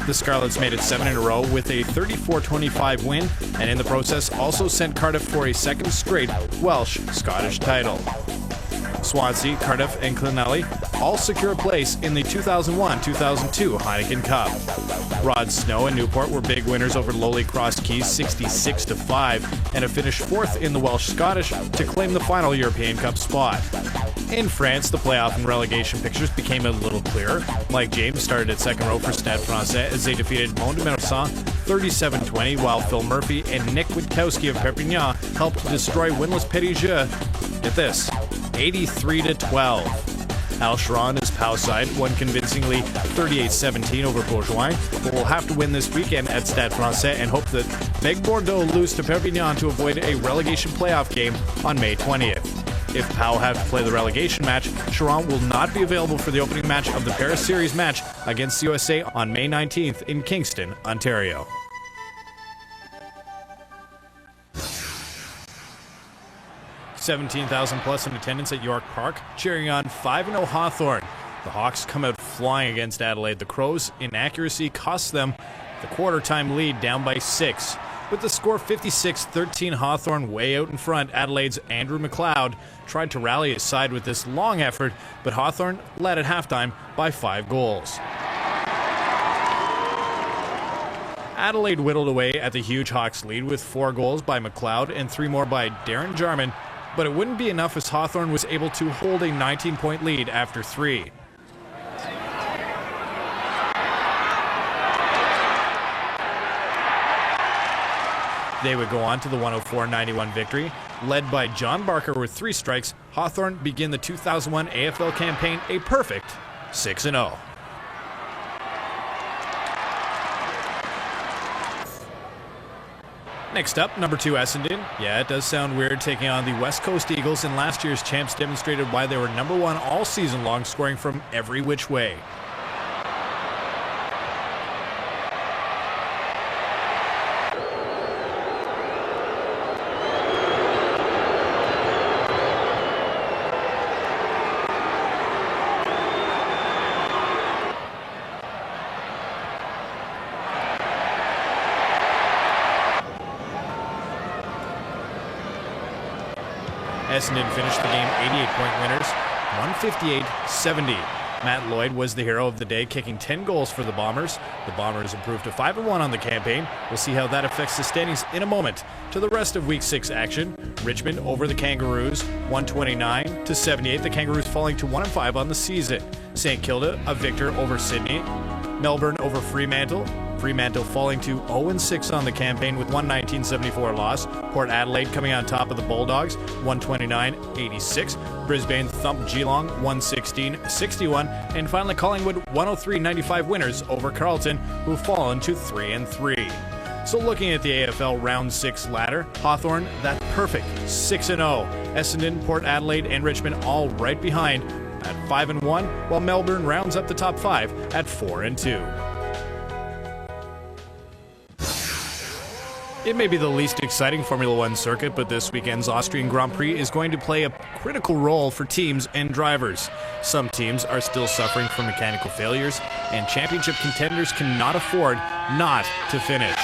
The Scarlets made it 7 in a row with a 34-25 win, and in the process also sent Cardiff for a second straight Welsh-Scottish title. Swansea, Cardiff, and Clonelly all secure a place in the 2001-2002 Heineken Cup. Rod Snow and Newport were big winners over lowly Cross Keys 66-5, and have finished fourth in the Welsh-Scottish to claim the final European Cup spot. In France, the playoff and relegation pictures became a little clearer. Mike James started at second row for Stade Francais as they defeated Mont-de-Marsan 37-20, while Phil Murphy and Nick Witkowski of Perpignan helped destroy winless Pétigeux. Get this, 83-12. Al Sharon, his POW side, won convincingly 38-17 over Bourgoin, but will have to win this weekend at Stade Francais and hope that Meg Bordeaux lose to Perpignan to avoid a relegation playoff game on May 20th. If POW have to play the relegation match, Sharon will not be available for the opening match of the Paris Series match against the USA on May 19th in Kingston, Ontario. $17,000+ in attendance at York Park, cheering on 5-0 Hawthorn. The Hawks come out flying against Adelaide. The Crows' inaccuracy costs them the quarter-time lead, down by 6. With the score 56-13, Hawthorn way out in front, Adelaide's Andrew McLeod tried to rally his side with this long effort, but Hawthorn led at halftime by 5 goals. Adelaide whittled away at the huge Hawks lead with 4 goals by McLeod and 3 more by Darren Jarman, but it wouldn't be enough as Hawthorn was able to hold a 19-point lead after 3. They would go on to the 104-91 victory. Led by John Barker with 3 strikes, Hawthorn begin the 2001 AFL campaign a perfect 6-0. Next up, number 2 Essendon. Yeah, it does sound weird taking on the West Coast Eagles, and last year's champs demonstrated why they were number 1 all season long, scoring from every which way. Essendon finished the game 88-point winners, 158-70. Matt Lloyd was the hero of the day, kicking 10 goals for the Bombers. The Bombers improved to 5-1 on the campaign. We'll see how that affects the standings in a moment. To the rest of Week 6 action, Richmond over the Kangaroos, 129-78. The Kangaroos falling to 1-5 on the season. St Kilda a victor over Sydney. Melbourne over Fremantle. Fremantle falling to 0-6 on the campaign with 119-74 loss. Port Adelaide coming on top of the Bulldogs, 129-86. Brisbane thumped Geelong, 116-61. And finally Collingwood, 103-95 winners over Carlton, who've fallen to 3-3. So looking at the AFL Round 6 ladder, Hawthorn, that perfect 6-0. Essendon, Port Adelaide, and Richmond all right behind at 5-1, while Melbourne rounds up the top 5 at 4-2. It may be the least exciting Formula One circuit, but this weekend's Austrian Grand Prix is going to play a critical role for teams and drivers. Some teams are still suffering from mechanical failures, and championship contenders cannot afford not to finish.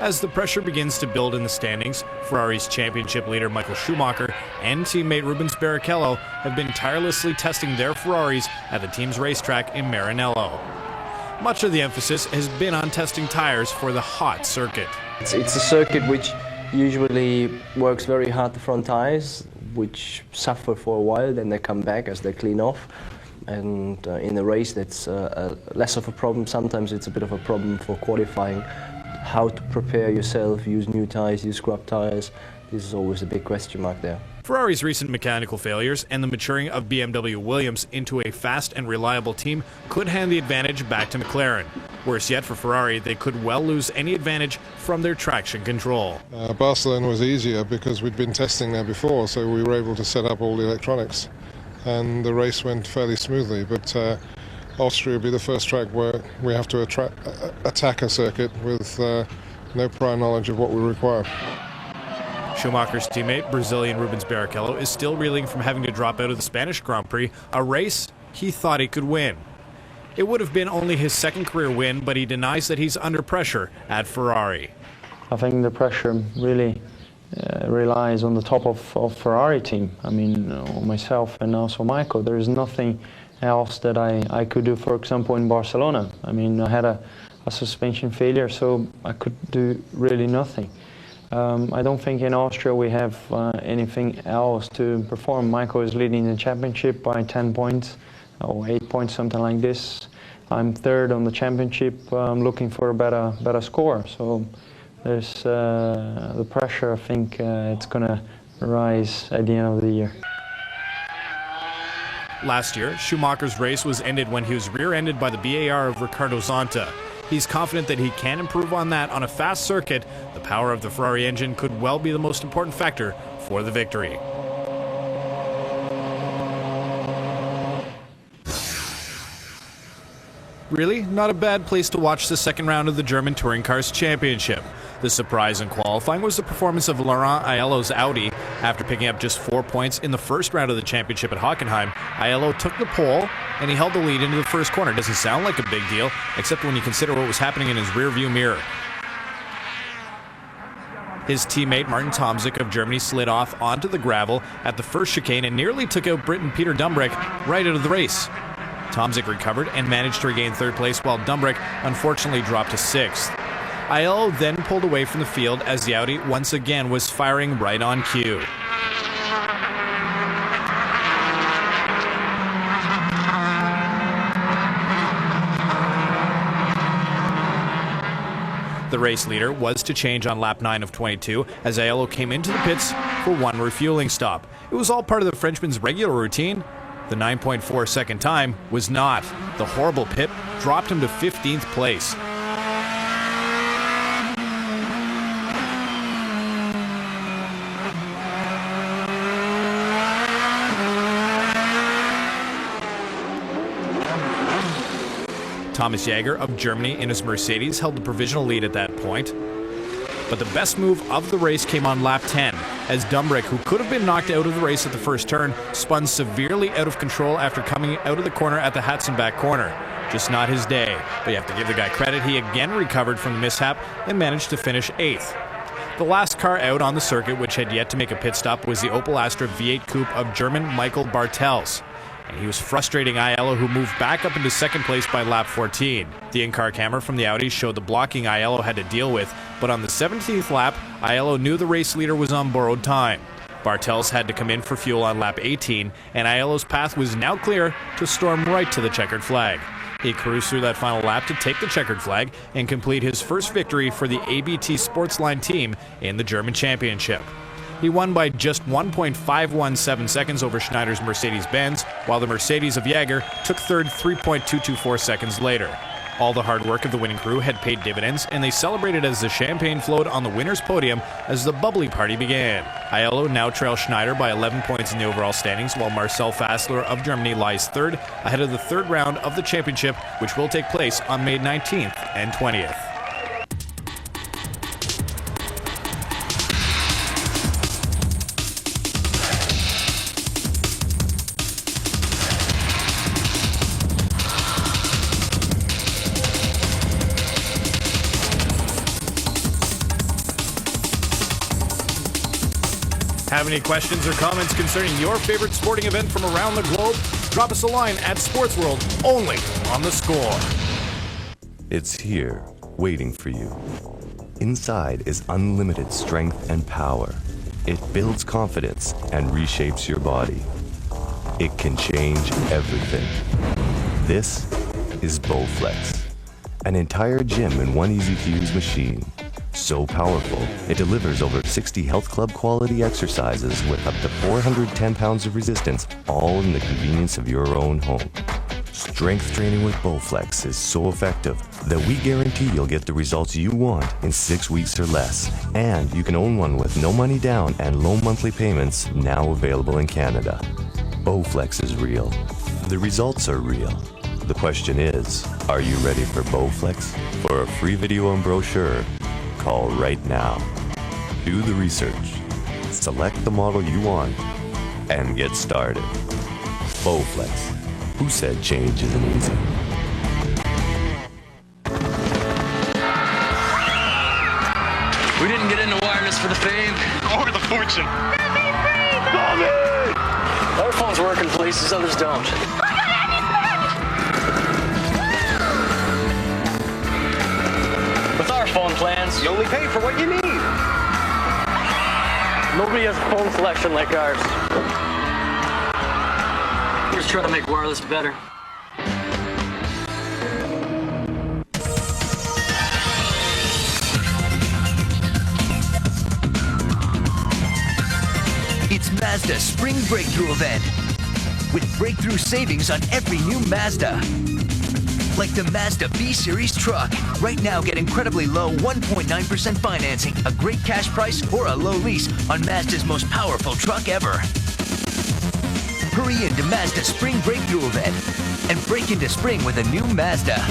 As the pressure begins to build in the standings, Ferrari's championship leader Michael Schumacher and teammate Rubens Barrichello have been tirelessly testing their Ferraris at the team's racetrack in Maranello. Much of the emphasis has been on testing tires for the hot circuit. It's a circuit which usually works very hard, the front tires, which suffer for a while, then they come back as they clean off. And in the race that's less of a problem. Sometimes it's a bit of a problem for qualifying. How to prepare yourself, use new tires, use scrub tires. This is always a big question mark there. Ferrari's recent mechanical failures and the maturing of BMW Williams into a fast and reliable team could hand the advantage back to McLaren. Worse yet for Ferrari, they could well lose any advantage from their traction control. Barcelona was easier because we'd been testing there before, so we were able to set up all the electronics, and the race went fairly smoothly. But Austria will be the first track where we have to attack a circuit with no prior knowledge of what we require. Schumacher's teammate, Brazilian Rubens Barrichello, is still reeling from having to drop out of the Spanish Grand Prix, a race he thought he could win. It would have been only his second career win, but he denies that he's under pressure at Ferrari. I think the pressure really relies on the top of Ferrari team. I mean, myself and also Michael. There is nothing else that I could do, for example, in Barcelona. I mean, I had a suspension failure, so I could do really nothing. I don't think in Austria we have anything else to perform. Michael is leading the championship by 10 points, or 8 points, something like this. I'm third on the championship. I'm looking for a better score. So there's the pressure. I think it's going to rise at the end of the year. Last year, Schumacher's race was ended when he was rear-ended by the BAR of Ricardo Zonta. He's confident that he can improve on that on a fast circuit. The power of the Ferrari engine could well be the most important factor for the victory. Really, not a bad place to watch the second round of the German Touring Cars Championship. The surprise in qualifying was the performance of Laurent Aiello's Audi. After picking up just 4 points in the first round of the championship at Hockenheim, Aiello took the pole and he held the lead into the first corner. Doesn't sound like a big deal, except when you consider what was happening in his rearview mirror. His teammate Martin Tomzik of Germany slid off onto the gravel at the first chicane and nearly took out Briton Peter Dumbrek right out of the race. Tomzik recovered and managed to regain third place, while Dumbrek unfortunately dropped to sixth. Aiello then pulled away from the field as the Audi once again was firing right on cue. The race leader was to change on lap 9 of 22 as Aiello came into the pits for one refueling stop. It was all part of the Frenchman's regular routine. The 9.4 second time was not. The horrible pit dropped him to 15th place. Thomas Jaeger of Germany in his Mercedes held the provisional lead at that point. But the best move of the race came on lap 10, as Dumbrick, who could have been knocked out of the race at the first turn, spun severely out of control after coming out of the corner at the Hatzenbach corner. Just not his day, but you have to give the guy credit. He again recovered from the mishap and managed to finish 8th. The last car out on the circuit, which had yet to make a pit stop, was the Opel Astra V8 Coupe of German Michael Bartels. And he was frustrating Aiello, who moved back up into second place by lap 14. The in-car camera from the Audi showed the blocking Aiello had to deal with, but on the 17th lap, Aiello knew the race leader was on borrowed time. Bartels had to come in for fuel on lap 18, and Aiello's path was now clear to storm right to the checkered flag. He cruised through that final lap to take the checkered flag and complete his first victory for the ABT Sportsline team in the German Championship. He won by just 1.517 seconds over Schneider's Mercedes-Benz, while the Mercedes of Jaeger took third 3.224 seconds later. All the hard work of the winning crew had paid dividends, and they celebrated as the champagne flowed on the winner's podium as the bubbly party began. Aiello now trails Schneider by 11 points in the overall standings, while Marcel Fassler of Germany lies third, ahead of the third round of the championship, which will take place on May 19th and 20th. Have any questions or comments concerning your favorite sporting event from around the globe? Drop us a line at Sports World, only on The Score. It's here, waiting for you. Inside is unlimited strength and power. It builds confidence and reshapes your body. It can change everything. This is Bowflex, an entire gym in one easy-to-use machine. So powerful, it delivers over 60 health club quality exercises with up to 410 pounds of resistance, all in the convenience of your own home. Strength training with Bowflex is so effective that we guarantee you'll get the results you want in 6 weeks or less. And you can own one with no money down and low monthly payments, now available in Canada. Bowflex is real. The results are real. The question is, are you ready for Bowflex? For a free video and brochure, call right now. Do the research, select the model you want, and get started. Bowflex. Who said change isn't easy? We didn't get into wireless for the fame or the fortune. Our phones work in places others don't. With our phone plans, you only pay for what you need. Nobody has a phone selection like ours. We're just trying to make wireless better. It's Mazda's Spring Breakthrough event with breakthrough savings on every new Mazda. Like the Mazda B-Series truck. Right now, get incredibly low 1.9% financing, a great cash price, or a low lease on Mazda's most powerful truck ever. Hurry into Mazda's Spring Breakthrough event and break into spring with a new Mazda.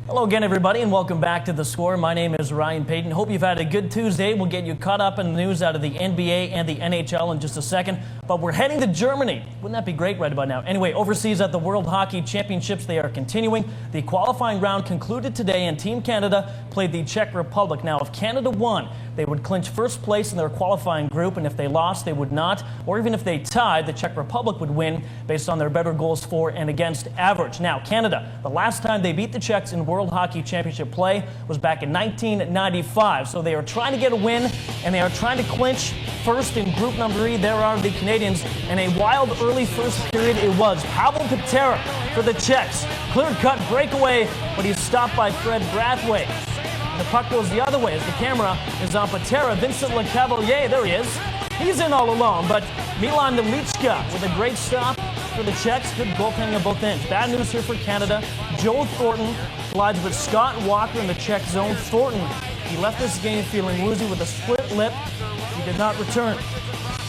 Hello again, everybody, and welcome back to The Score. My name is Ryan Payton. Hope you've had a good Tuesday. We'll get you caught up in the news out of the NBA and the NHL in just a second. But we're heading to Germany. Wouldn't that be great right about now? Anyway, overseas at the World Hockey Championships, they are continuing. The qualifying round concluded today, and Team Canada played the Czech Republic. Now, if Canada won, they would clinch first place in their qualifying group, and if they lost, they would not. Or even if they tied, the Czech Republic would win based on their better goals for and against average. Now, Canada, the last time they beat the Czechs in World Hockey Championship play was back in 1995. So they are trying to get a win, and they are trying to clinch first in group number E. There are the Canadians. In a wild early first period, it was Pavel Patera for the Czechs. Clear-cut breakaway, but he's stopped by Fred Brathwaite. The puck goes the other way as the camera is on Patera. Vincent Lecavalier, there he is. He's in all alone, but Milan Nelichka with a great stop for the Czechs. Good goaltending on both ends. Bad news here for Canada. Joe Thornton collides with Scott Walker in the Czech zone. Thornton, he left this game feeling woozy with a split lip. He did not return.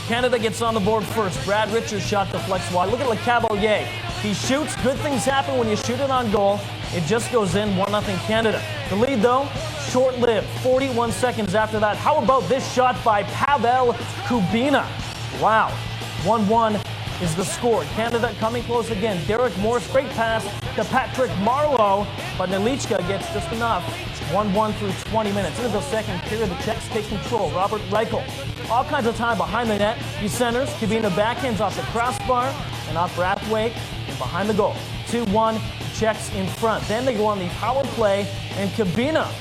Canada gets on the board first. Brad Richards shot deflects wide. Look at Lecavalier. He shoots. Good things happen when you shoot it on goal. It just goes in. 1-0 Canada. The lead, though, short-lived. 41 seconds after that. How about this shot by Pavel Kubina? Wow. 1-1 is the score. Canada coming close again. Derek Morris, great pass to Patrick Marleau, but Nelichka gets just enough. 1-1 through 20 minutes. Into the second period, the Czechs take control. Robert Reichel, all kinds of time behind the net. He centers. Kubina backhands off the crossbar and off Brathwaite and behind the goal. 2-1, Czechs in front. Then they go on the power play, and Kubina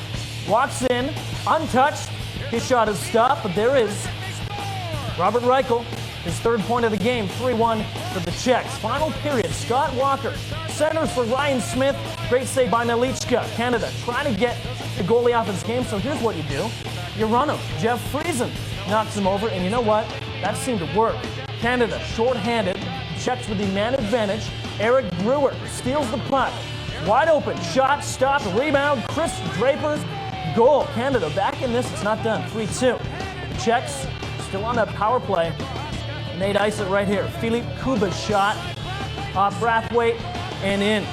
walks in, untouched. His shot is stopped, but there is Robert Reichel, his third point of the game. 3-1 for the Czechs. Final period, Scott Walker centers for Ryan Smith. Great save by Nelichka. Canada trying to get the goalie off his game, so here's what you do. You run him. Jeff Friesen knocks him over, and you know what? That seemed to work. Canada short-handed, Czechs with the man advantage. Eric Brewer steals the puck. Wide open, shot, stop, rebound, Chris Draper's goal. Canada back in this, it's not done. 3-2. The Czechs still on that power play. And they'd ice it right here. Philippe Kuba's shot off Brathwaite and in.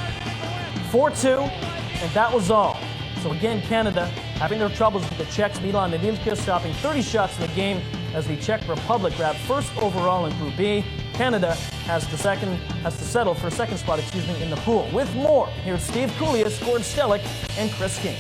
4-2, and that was all. So again, Canada having their troubles with the Czechs. Milan Nelichka stopping 30 shots in the game as the Czech Republic grabbed first overall in Group B. Canada has to settle for second spot, in the pool. With more, here's Steve Koulias, Gord Stellick, and Chris King.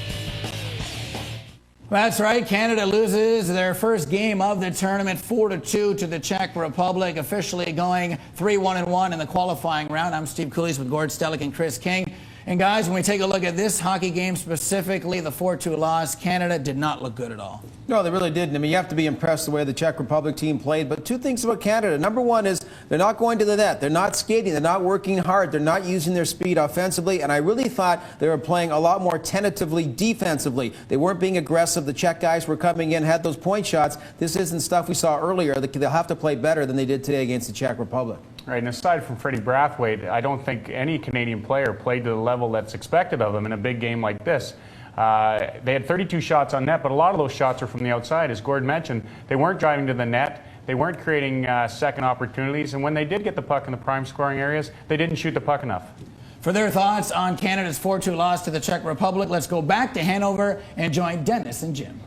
That's right. Canada loses their first game of the tournament 4-2 to the Czech Republic, officially going 3-1-1 in the qualifying round. I'm Steve Koulias with Gord Stellick and Chris King. And guys, when we take a look at this hockey game specifically, the 4-2 loss, Canada did not look good at all. No, they really didn't. I mean, you have to be impressed the way the Czech Republic team played. But two things about Canada. Number one is they're not going to the net. They're not skating. They're not working hard. They're not using their speed offensively. And I really thought they were playing a lot more tentatively defensively. They weren't being aggressive. The Czech guys were coming in, had those point shots. This isn't stuff we saw earlier. They'll have to play better than they did today against the Czech Republic. Right, and aside from Freddie Brathwaite, I don't think any Canadian player played to the level that's expected of them in a big game like this. They had 32 shots on net, but a lot of those shots are from the outside. As Gord mentioned, they weren't driving to the net. They weren't creating second opportunities. And when they did get the puck in the prime scoring areas, they didn't shoot the puck enough. For their thoughts on Canada's 4-2 loss to the Czech Republic, let's go back to Hanover and join Dennis and Jim.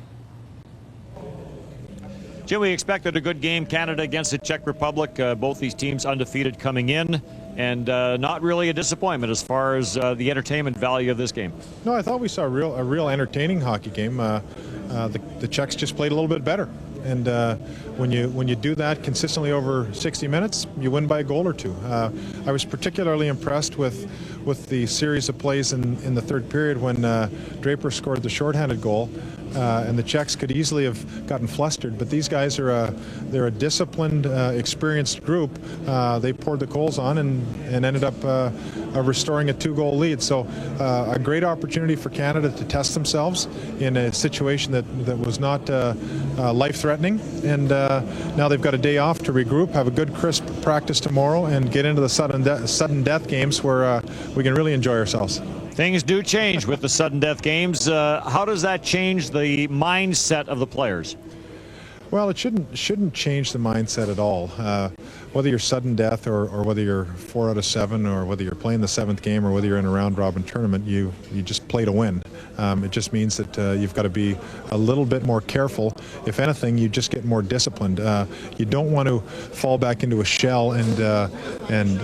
Jim, we expected a good game, Canada against the Czech Republic. Both these teams undefeated coming in, and not really a disappointment as far as the entertainment value of this game. No, I thought we saw a real entertaining hockey game. The Czechs just played a little bit better. And when you do that consistently over 60 minutes, you win by a goal or two. I was particularly impressed with the series of plays in the third period when Draper scored the shorthanded goal. And the Czechs could easily have gotten flustered, but these guys they're a disciplined, experienced group. They poured the coals on and ended up restoring a 2-goal lead. So a great opportunity for Canada to test themselves in a situation that was not life-threatening. And now they've got a day off to regroup, have a good crisp practice tomorrow, and get into the sudden death games where we can really enjoy ourselves. Things do change with the sudden death games. How does that change the mindset of the players? Well, it shouldn't change the mindset at all. Whether you're sudden death or whether you're 4 out of 7 or whether you're playing the 7th game or whether you're in a round-robin tournament, you just play to win. It just means that you've got to be a little bit more careful. If anything, you just get more disciplined. You don't want to fall back into a shell and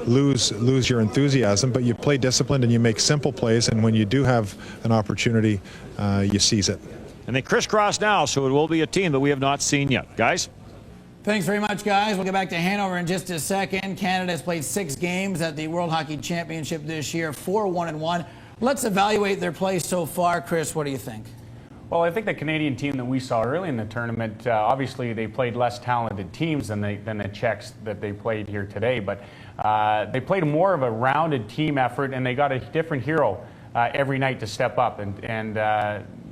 lose your enthusiasm, but you play disciplined and you make simple plays, and when you do have an opportunity, you seize it. And they crisscross now, so it will be a team that we have not seen yet. Guys? Thanks very much, guys. We'll get back to Hanover in just a second. Canada has played 6 games at the World Hockey Championship this year, 4-1-1. Let's evaluate their play so far. Chris, what do you think? Well, I think the Canadian team that we saw early in the tournament, obviously they played less talented teams than the Czechs that they played here today, but they played more of a rounded team effort, and they got a different hero every night to step up. And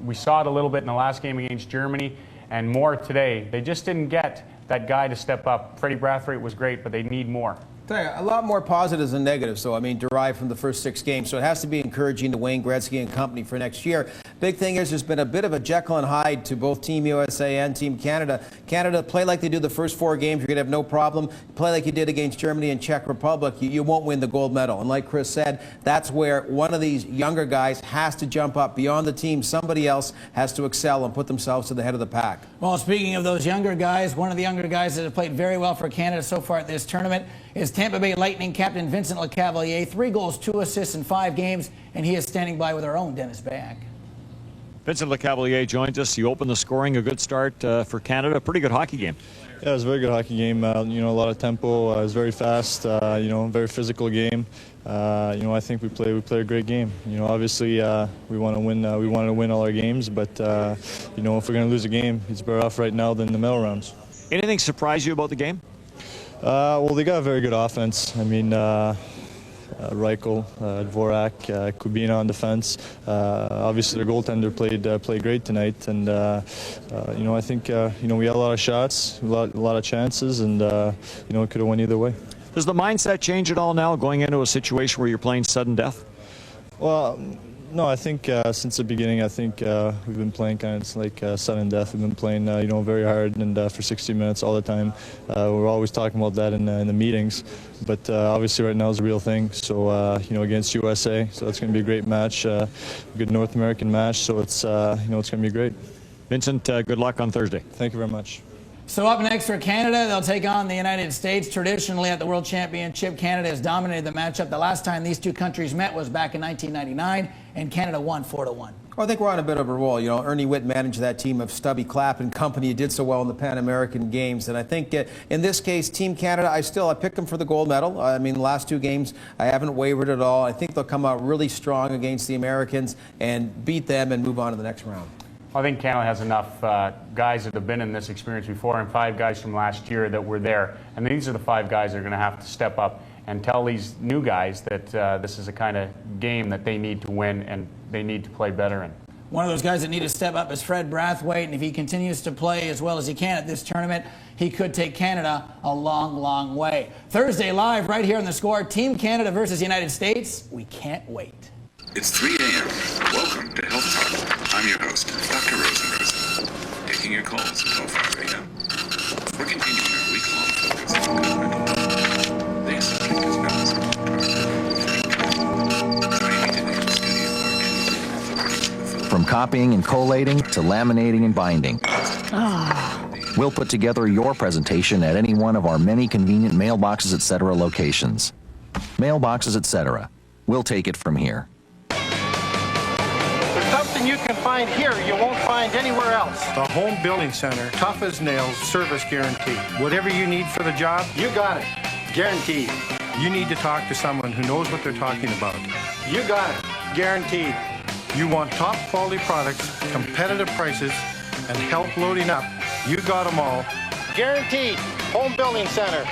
we saw it a little bit in the last game against Germany, and more today. They just didn't get that guy to step up. Freddie Brathwaite was great, but they need more. A lot more positives than negatives, though, derived from the first 6 games. So it has to be encouraging to Wayne Gretzky and company for next year. Big thing is there's been a bit of a Jekyll and Hyde to both Team USA and Team Canada. Canada, play like they do the first 4 games, you're going to have no problem. Play like you did against Germany and Czech Republic, you won't win the gold medal. And like Chris said, that's where one of these younger guys has to jump up beyond the team. Somebody else has to excel and put themselves to the head of the pack. Well, speaking of those younger guys, one of the younger guys that have played very well for Canada so far at this tournament is Tampa Bay Lightning captain Vincent Lecavalier. 3 goals, 2 assists in 5 games, and he is standing by with our own Dennis Back. Vincent Lecavalier joins us. You opened the scoring, a good start for Canada. A pretty good hockey game. Yeah, it was a very good hockey game. A lot of tempo. It was very fast. Very physical game. I think we played a great game. Obviously we want to win. We wanted to win all our games, but if we're going to lose a game, it's better off right now than the medal rounds. Anything surprise you about the game? Well, they got a very good offense. Reichel, Dvorak, Kubina on defense. Obviously, their goaltender played great tonight, and I think we had a lot of shots, a lot of chances, and it could have went either way. Does the mindset change at all now, going into a situation where you're playing sudden death? Well, no, I think since the beginning, I think we've been playing kind of like sudden death. We've been playing, very hard and for 60 minutes all the time. We're always talking about that in the meetings, but obviously right now is a real thing. So, against USA, so it's going to be a great match, a good North American match. So it's, it's going to be great. Vincent, good luck on Thursday. Thank you very much. So up next for Canada, they'll take on the United States. Traditionally at the World Championship, Canada has dominated the matchup. The last time these two countries met was back in 1999, and Canada won 4-1. Well, I think we're on a bit of a roll. Ernie Witt managed that team of Stubby Clapp and company. He did so well in the Pan American Games. And I think in this case, Team Canada, I picked them for the gold medal. The last 2 games, I haven't wavered at all. I think they'll come out really strong against the Americans and beat them and move on to the next round. I think Canada has enough guys that have been in this experience before, and 5 guys from last year that were there. And these are the 5 guys that are going to have to step up and tell these new guys that this is a kind of game that they need to win and they need to play better in. One of those guys that need to step up is Fred Brathwaite, and if he continues to play as well as he can at this tournament, he could take Canada a long, long way. Thursday live right here on The Score, Team Canada versus United States. We can't wait. It's 3 a.m. Welcome to Health Talk. I'm your host, Dr. Rosenrose, taking your calls at 05 a.m. We're continuing our week-long focus on good mental health. This is medicine. Joining me today in the studio. From copying and collating to laminating and binding. We'll put together your presentation at any one of our many convenient Mailboxes Etc. locations. Mailboxes Etc. We'll take it from here. Something you can find here you won't find anywhere else. The Home Building Center, tough as nails, service guarantee. Whatever you need for the job, you got it. Guaranteed. You need to talk to someone who knows what they're talking about. You got it. Guaranteed. You want top quality products, competitive prices, and help loading up. You got them all. Guaranteed. Home Building Center.